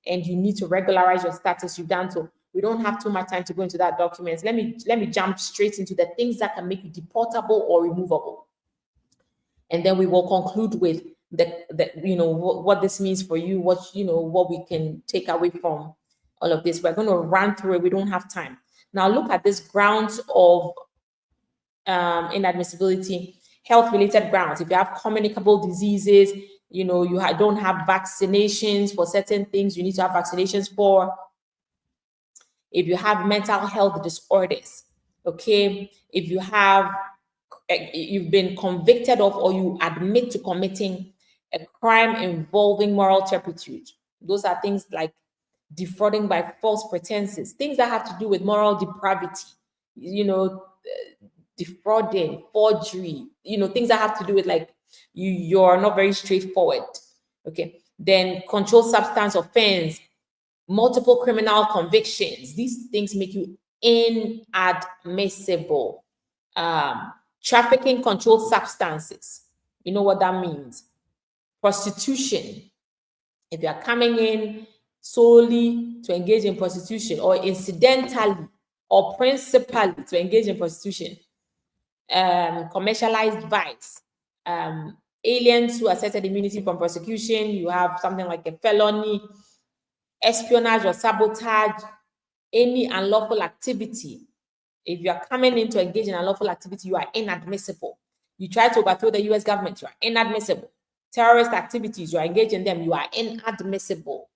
and you need to regularize your status, you've done so. We don't have too much time to go into that document. Let me jump straight into the things that can make you deportable or removable. And then we will conclude with what this means for you, what we can take away from all of this. We're going to run through it. We don't have time. Now look at this grounds of inadmissibility. Health-related grounds. If you have communicable diseases, you don't have vaccinations for certain things you need to have vaccinations for. If you have mental health disorders, okay. If you've been convicted of or you admit to committing a crime involving moral turpitude. Those are things like defrauding by false pretenses, things that have to do with moral depravity, defrauding, forgery, things that have to do with like You're not very straightforward. Okay. Then controlled substance offense, multiple criminal convictions. These things make you inadmissible. Trafficking controlled substances. You know what that means? Prostitution. If you are coming in solely to engage in prostitution, or incidentally or principally to engage in prostitution, commercialized vice, aliens who accepted immunity from prosecution, you have something like a felony, espionage or sabotage, any unlawful activity. If you are coming in to engage in unlawful activity, you are inadmissible. You try to overthrow the US government, you are inadmissible. Terrorist activities, you are engaged in them, you are inadmissible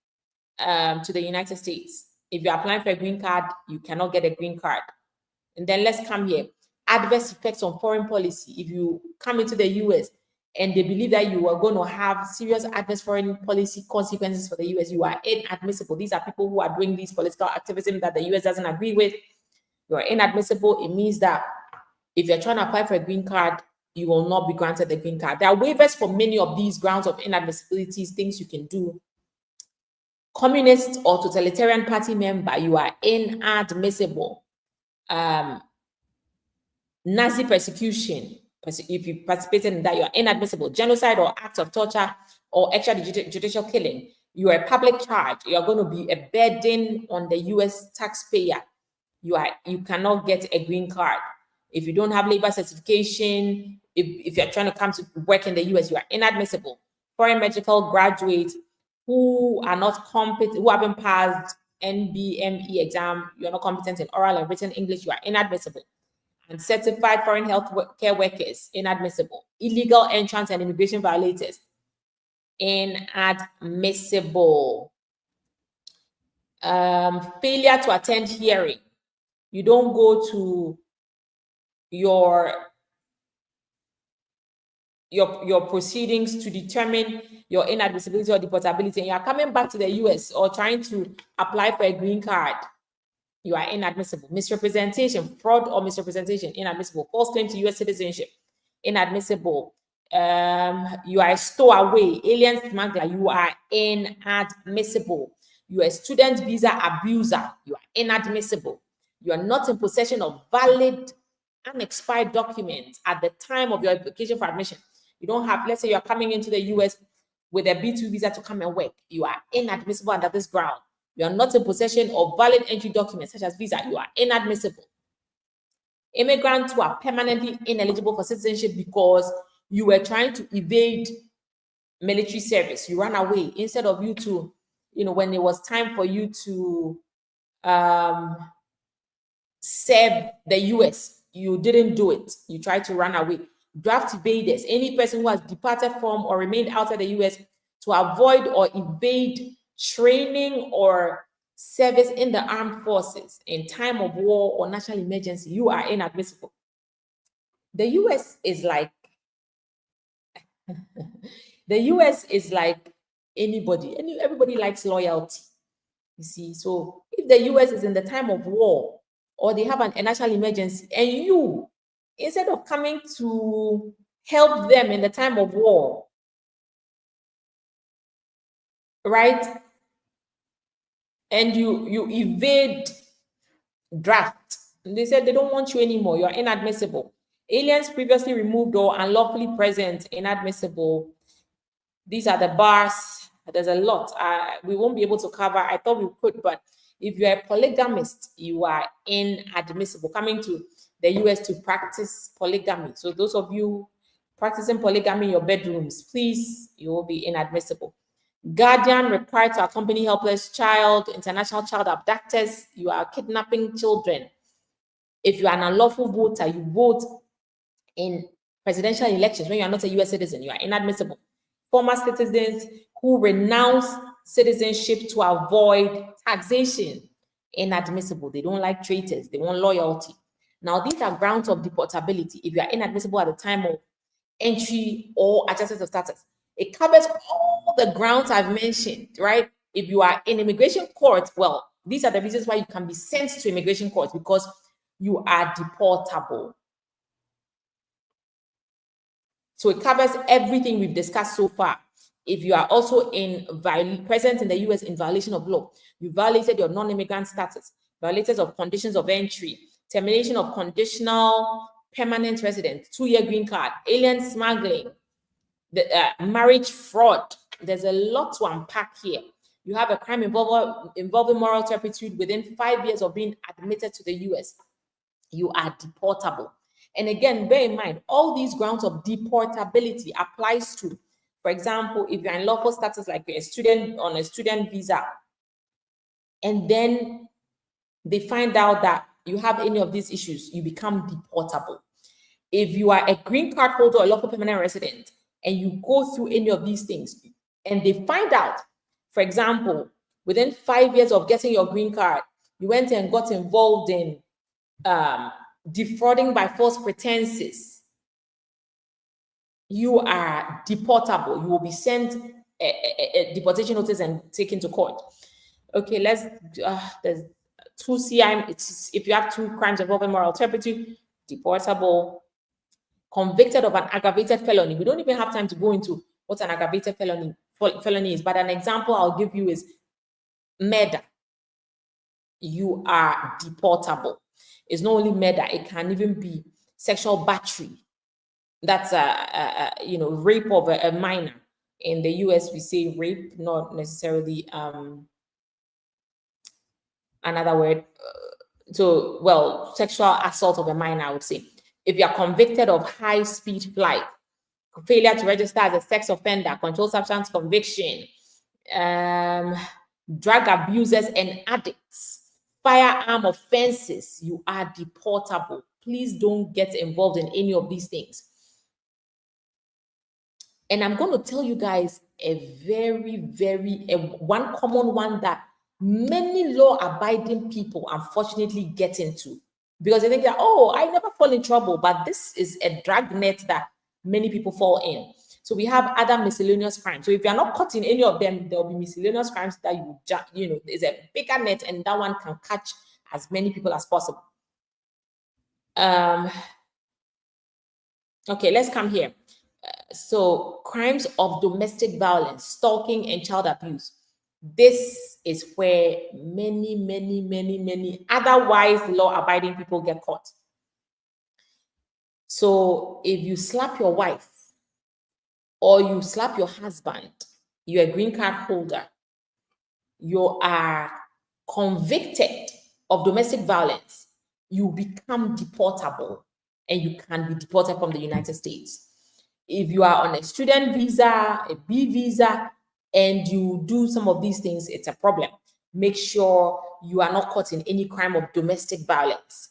to the United States. If you're applying for a green card, you cannot get a green card. And then let's come here. Adverse effects on foreign policy. If you come into the US and they believe that you are going to have serious adverse foreign policy consequences for the US, you are inadmissible. These are people who are doing these political activism that the US doesn't agree with. You are inadmissible. It means that if you're trying to apply for a green card, you will not be granted the green card. There are waivers for many of these grounds of inadmissibility, things you can do. Communist or totalitarian party member, you are inadmissible. Nazi persecution, if you participated in that, you are inadmissible. Genocide or acts of torture or extrajudicial killing, you are a public charge. You are going to be a burden on the US taxpayer. You cannot get a green card. If you don't have labor certification, if you're trying to come to work in the US, you are inadmissible. Foreign medical graduates who are not competent, who haven't passed NBME exam, you're not competent in oral and written English, you are inadmissible. And certified foreign health care workers, inadmissible. Illegal entrants and immigration violators, inadmissible. Failure to attend hearing. You don't go to your proceedings to determine your inadmissibility or deportability, and you are coming back to the US or trying to apply for a green card, you are inadmissible. Misrepresentation, fraud or misrepresentation, inadmissible. False claim to US citizenship, inadmissible. You are a stowaway, alien smuggler, you are inadmissible. You are a student visa abuser, you are inadmissible. You are not in possession of valid unexpired documents at the time of your application for admission. You don't have, let's say you're coming into the US with a B2 visa to come and work. You are inadmissible under this ground. You are not in possession of valid entry documents such as visa. You are inadmissible. Immigrants who are permanently ineligible for citizenship because you were trying to evade military service. You ran away instead of you to, when it was time for you to serve the US, you didn't do it. You tried to run away. Draft evaders, any person who has departed from or remained outside the US to avoid or evade training or service in the armed forces in time of war or national emergency, you are inadmissible. The US is like anybody. Everybody likes loyalty. You see, so if the US is in the time of war or they have a national emergency, and you, instead of coming to help them in the time of war, right? And you evade draft. And they said they don't want you anymore. You are inadmissible. Aliens previously removed or unlawfully present, inadmissible. These are the bars. There's a lot. We won't be able to cover. I thought we could, but if you're a polygamist, you are inadmissible. Coming to the US to practice polygamy. So those of you practicing polygamy in your bedrooms, please, you will be inadmissible. Guardian required to accompany helpless child, international child abductors, you are kidnapping children. If you are an unlawful voter, you vote in presidential elections when you are not a US citizen, you are inadmissible. Former citizens who renounce citizenship to avoid taxation, inadmissible. They don't like traitors, they want loyalty. Now, these are grounds of deportability. If you are inadmissible at the time of entry or adjustment of status, it covers all the grounds I've mentioned, right? If you are in immigration court, well, these are the reasons why you can be sent to immigration court, because you are deportable. So it covers everything we've discussed so far. If you are also present in the US in violation of law, you violated your non-immigrant status, violated of conditions of entry, termination of conditional permanent residence, 2-year green card, alien smuggling, the marriage fraud. There's a lot to unpack here. You have a crime involving moral turpitude within 5 years of being admitted to the US. You are deportable. And again, bear in mind, all these grounds of deportability applies to, for example, if you're in lawful status like a student on a student visa, and then they find out that you have any of these issues, you become deportable. If you are a green card holder or lawful permanent resident, and you go through any of these things, and they find out, for example, within 5 years of getting your green card, you went and got involved in defrauding by false pretenses, you are deportable. You will be sent a deportation notice and taken to court. Okay, there's 2 CI. If you have 2 crimes involving moral turpitude, deportable. Convicted of an aggravated felony. We don't even have time to go into what an aggravated felony is, but an example I'll give you is murder. You are deportable. It's not only murder, it can even be sexual battery. That's rape of a minor. In the US, we say rape, not necessarily another word. Sexual assault of a minor, I would say. If you are convicted of high-speed flight, failure to register as a sex offender, controlled substance conviction, drug abusers and addicts, firearm offenses, you are deportable. Please don't get involved in any of these things. And I'm going to tell you guys one common one that many law-abiding people unfortunately get into, because they think that, oh, I never fall in trouble, but this is a drag net that many people fall in. So we have other miscellaneous crimes. So if you're not caught in any of them, there'll be miscellaneous crimes that there's a bigger net, and that one can catch as many people as possible. Okay, let's come here. So crimes of domestic violence, stalking, and child abuse. This is where many otherwise law-abiding people get caught. So if you slap your wife or you slap your husband, you're a green card holder, you are convicted of domestic violence, you become deportable and you can be deported from the United States. If you are on a student visa, a B visa, and you do some of these things, it's a problem. Make sure you are not caught in any crime of domestic violence.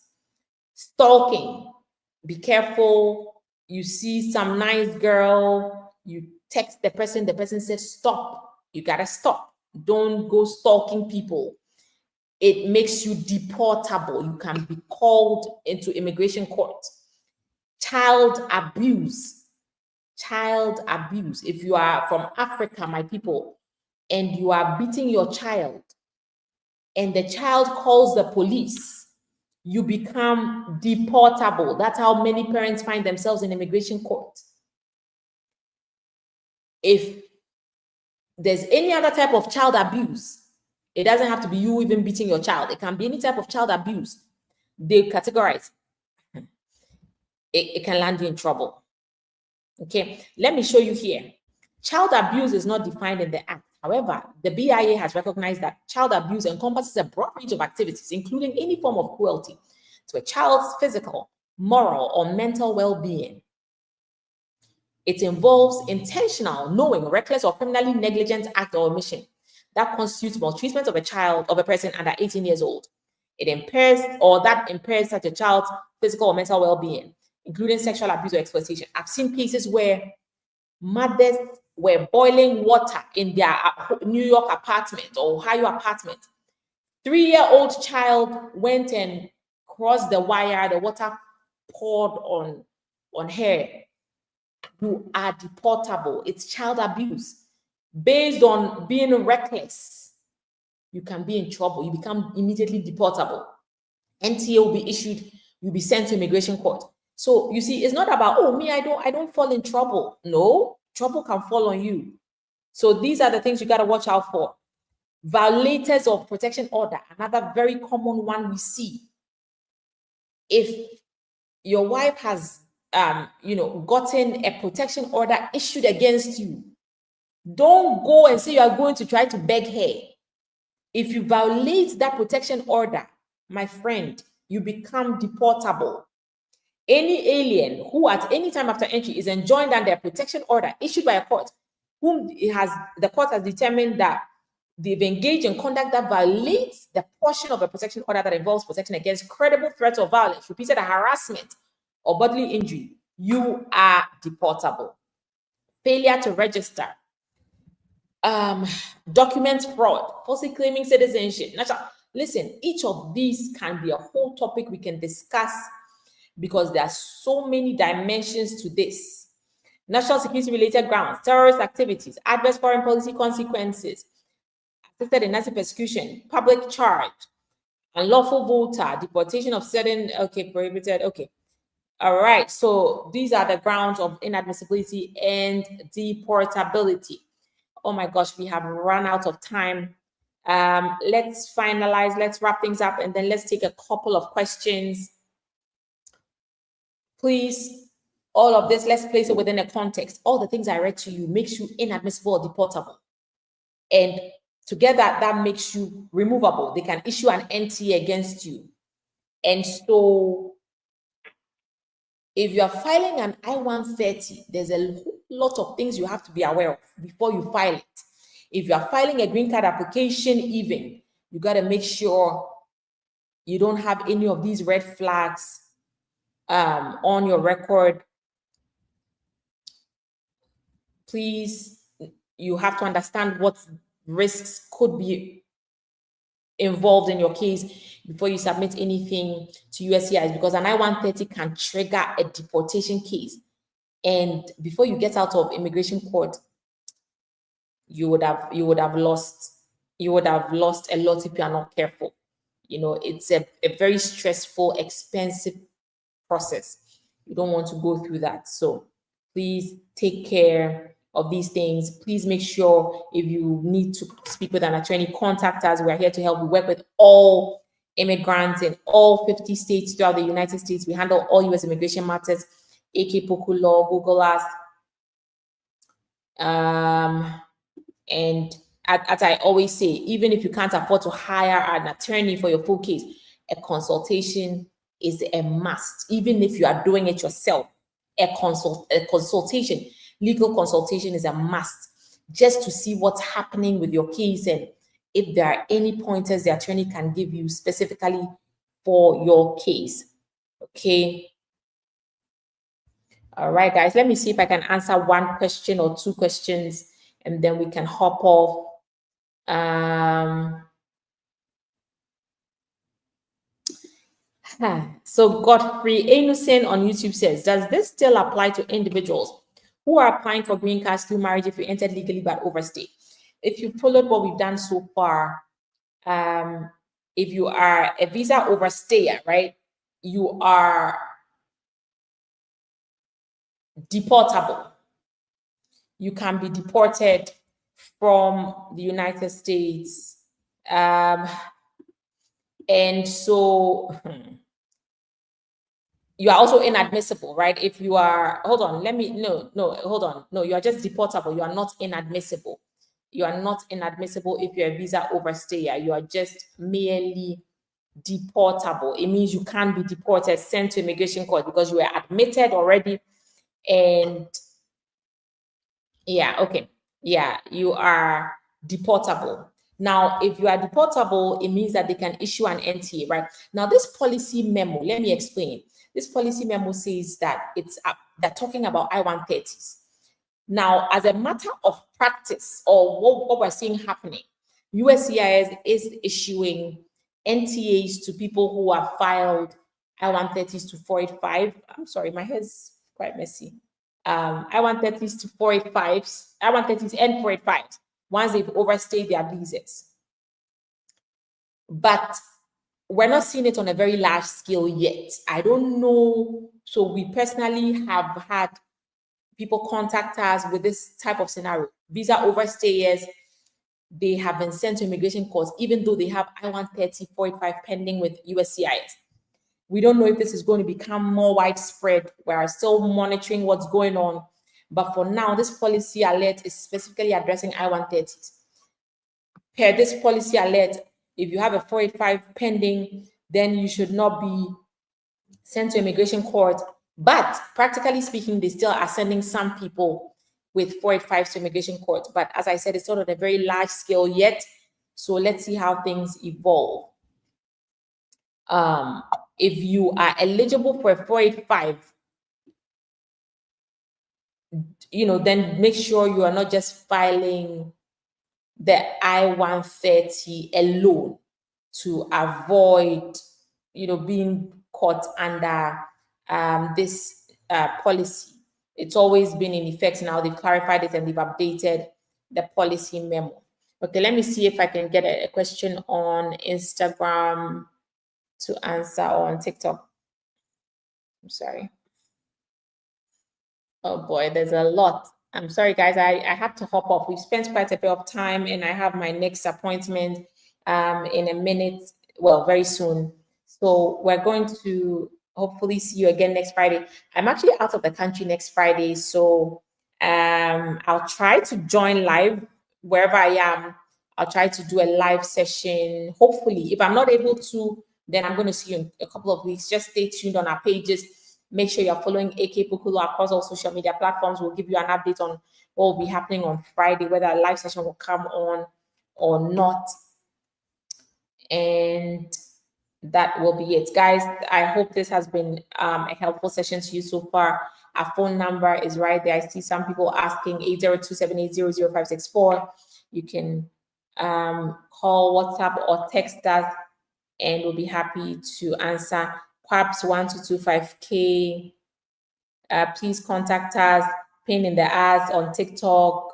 Stalking, be careful. You see some nice girl, you text the person says, stop. You gotta stop. Don't go stalking people. It makes you deportable. You can be called into immigration court. Child abuse. If you are from Africa, my people, and you are beating your child, and the child calls the police, you become deportable. That's how many parents find themselves in immigration court. If there's any other type of child abuse, it doesn't have to be you even beating your child. It can be any type of child abuse. They categorize. It can land you in trouble. Okay, let me show you here. Child abuse is not defined in the Act. However, the BIA has recognized that child abuse encompasses a broad range of activities, including any form of cruelty to a child's physical, moral, or mental well-being. It involves intentional, knowing, reckless, or criminally negligent act or omission that constitutes maltreatment of a person under 18 years old. It impairs such a child's physical or mental well-being, including sexual abuse or exploitation. I've seen cases where mothers were boiling water in their New York apartment or Ohio apartment. 3-year-old child went and crossed the wire, the water poured on her. You are deportable. It's child abuse. Based on being reckless, you can be in trouble. You become immediately deportable. NTA will be issued, you'll be sent to immigration court. So you see, it's not about, oh, me, I don't fall in trouble. No, trouble can fall on you. So these are the things you got to watch out for. Violators of protection order, another very common one we see. If your wife has gotten a protection order issued against you, don't go and say you are going to try to beg her. If you violate that protection order, my friend, you become deportable. Any alien who at any time after entry is enjoined under a protection order issued by a court, whom the court has determined that they've engaged in conduct that violates the portion of a protection order that involves protection against credible threats of violence, repeated harassment, or bodily injury, you are deportable. Failure to register, document fraud, falsely claiming citizenship. Listen, each of these can be a whole topic we can discuss because there are so many dimensions to this. National security related grounds, terrorist activities, adverse foreign policy consequences, assisted in Nazi persecution, public charge, unlawful voter, deportation of certain, prohibited, All right, so these are the grounds of inadmissibility and deportability. Oh my gosh, we have run out of time. Let's finalize, let's wrap things up, and then let's take a couple of questions. Please, all of this, let's place it within a context. All the things I read to you makes you inadmissible or deportable. And together, that makes you removable. They can issue an NTA against you. And so, if you are filing an I-130, there's a lot of things you have to be aware of before you file it. If you are filing a green card application, even, you got to make sure you don't have any of these red flags on your record. Please, you have to understand what risks could be involved in your case before you submit anything to USCIS, because an I-130 can trigger a deportation case. And before you get out of immigration court, you would have lost a lot if you are not careful. It's a very stressful, expensive process. You don't want to go through that. So please take care of these things. Please make sure if you need to speak with an attorney, contact us. We're here to help. We work with all immigrants in all 50 states throughout the United States. We handle all U.S. immigration matters. AK Poku Law, Google us. And as I always say, even if you can't afford to hire an attorney for your full case, a consultation is a must. Even if you are doing it yourself, a consultation, legal consultation is a must, just to see what's happening with your case and if there are any pointers the attorney can give you specifically for your case. Okay. All right, guys, let me see if I can answer one question or two questions, and then we can hop off. So Godfrey Innocent on YouTube says, does this still apply to individuals who are applying for green cards through marriage if you entered legally but overstayed? If you followed what we've done so far, if you are a visa overstayer, right, you are deportable. You can be deported from the United States. And so you are also inadmissible, right? If you are, hold on, you are just deportable. You are not inadmissible. You are not inadmissible if you're a visa overstayer. You are just merely deportable. It means you can't be deported, sent to immigration court because you were admitted already. And yeah, okay. Yeah, you are deportable. Now, if you are deportable, it means that they can issue an NTA, right? Now, this policy memo, let me explain. This policy memo says that they're talking about I-130s. Now, as a matter of practice, or what we're seeing happening, USCIS is issuing NTAs to people who have filed I-130s to 485. I'm sorry, my hair's quite messy. I-130s to 485s, I-130s and 485s, once they've overstayed their visas. But we're not seeing it on a very large scale yet. I don't know So we personally have had people contact us with this type of scenario. Visa overstayers, they have been sent to immigration courts, even though they have I-130, 485 pending with USCIS. We don't know if this is going to become more widespread. We are still monitoring what's going on. But for now, this policy alert is specifically addressing I-130s. Per this policy alert, if you have a 485 pending, then you should not be sent to immigration court. But practically speaking, they still are sending some people with 485s to immigration court. But as I said, it's not on a very large scale yet. So let's see how things evolve. If you are eligible for a 485, then make sure you are not just filing the I-130 alone to avoid, being caught under this policy. It's always been in effect now. They've clarified it and they've updated the policy memo. Okay, let me see if I can get a question on Instagram to answer, or on TikTok. I'm sorry. Oh boy, there's a lot. I'm sorry, guys. I have to hop off. We've spent quite a bit of time, and I have my next appointment in a minute. Well, very soon. So we're going to hopefully see you again next Friday. I'm actually out of the country next Friday, so I'll try to join live wherever I am. I'll try to do a live session. Hopefully, if I'm not able to, then I'm going to see you in a couple of weeks. Just stay tuned on our pages. Make sure you're following AK Poku across all social media platforms. We'll give you an update on what will be happening on Friday, whether a live session will come on or not. And that will be it. Guys, I hope this has been a helpful session to you so far. Our phone number is right there. I see some people asking 802-780-0564. You can call, WhatsApp, or text us, and we'll be happy to answer. Perhaps 1225K. Please contact us. Pain in the ass on TikTok.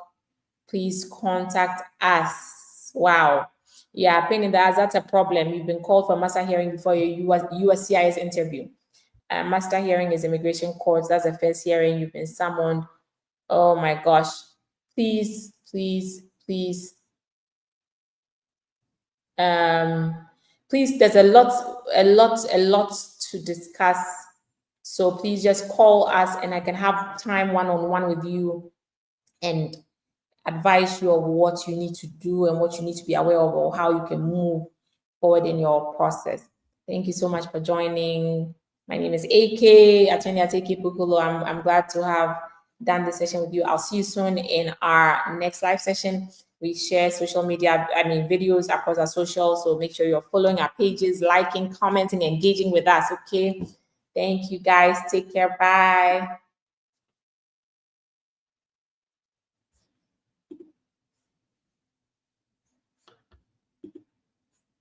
Please contact us. Wow. Yeah, pain in the ass, that's a problem. You've been called for master hearing before your USCIS interview. Master hearing is immigration courts. That's the first hearing. You've been summoned. Oh my gosh. Please, please, please. Please, there's a lot to discuss. So please just call us, and I can have time one-on-one with you and advise you of what you need to do and what you need to be aware of, or how you can move forward in your process. Thank you so much for joining. My name is AK, Attorney at AK Poku. I'm glad to have done this session with you. I'll see you soon in our next live session. We share social media, videos across our socials. So make sure you're following our pages, liking, commenting, engaging with us. Okay. Thank you, guys. Take care. Bye.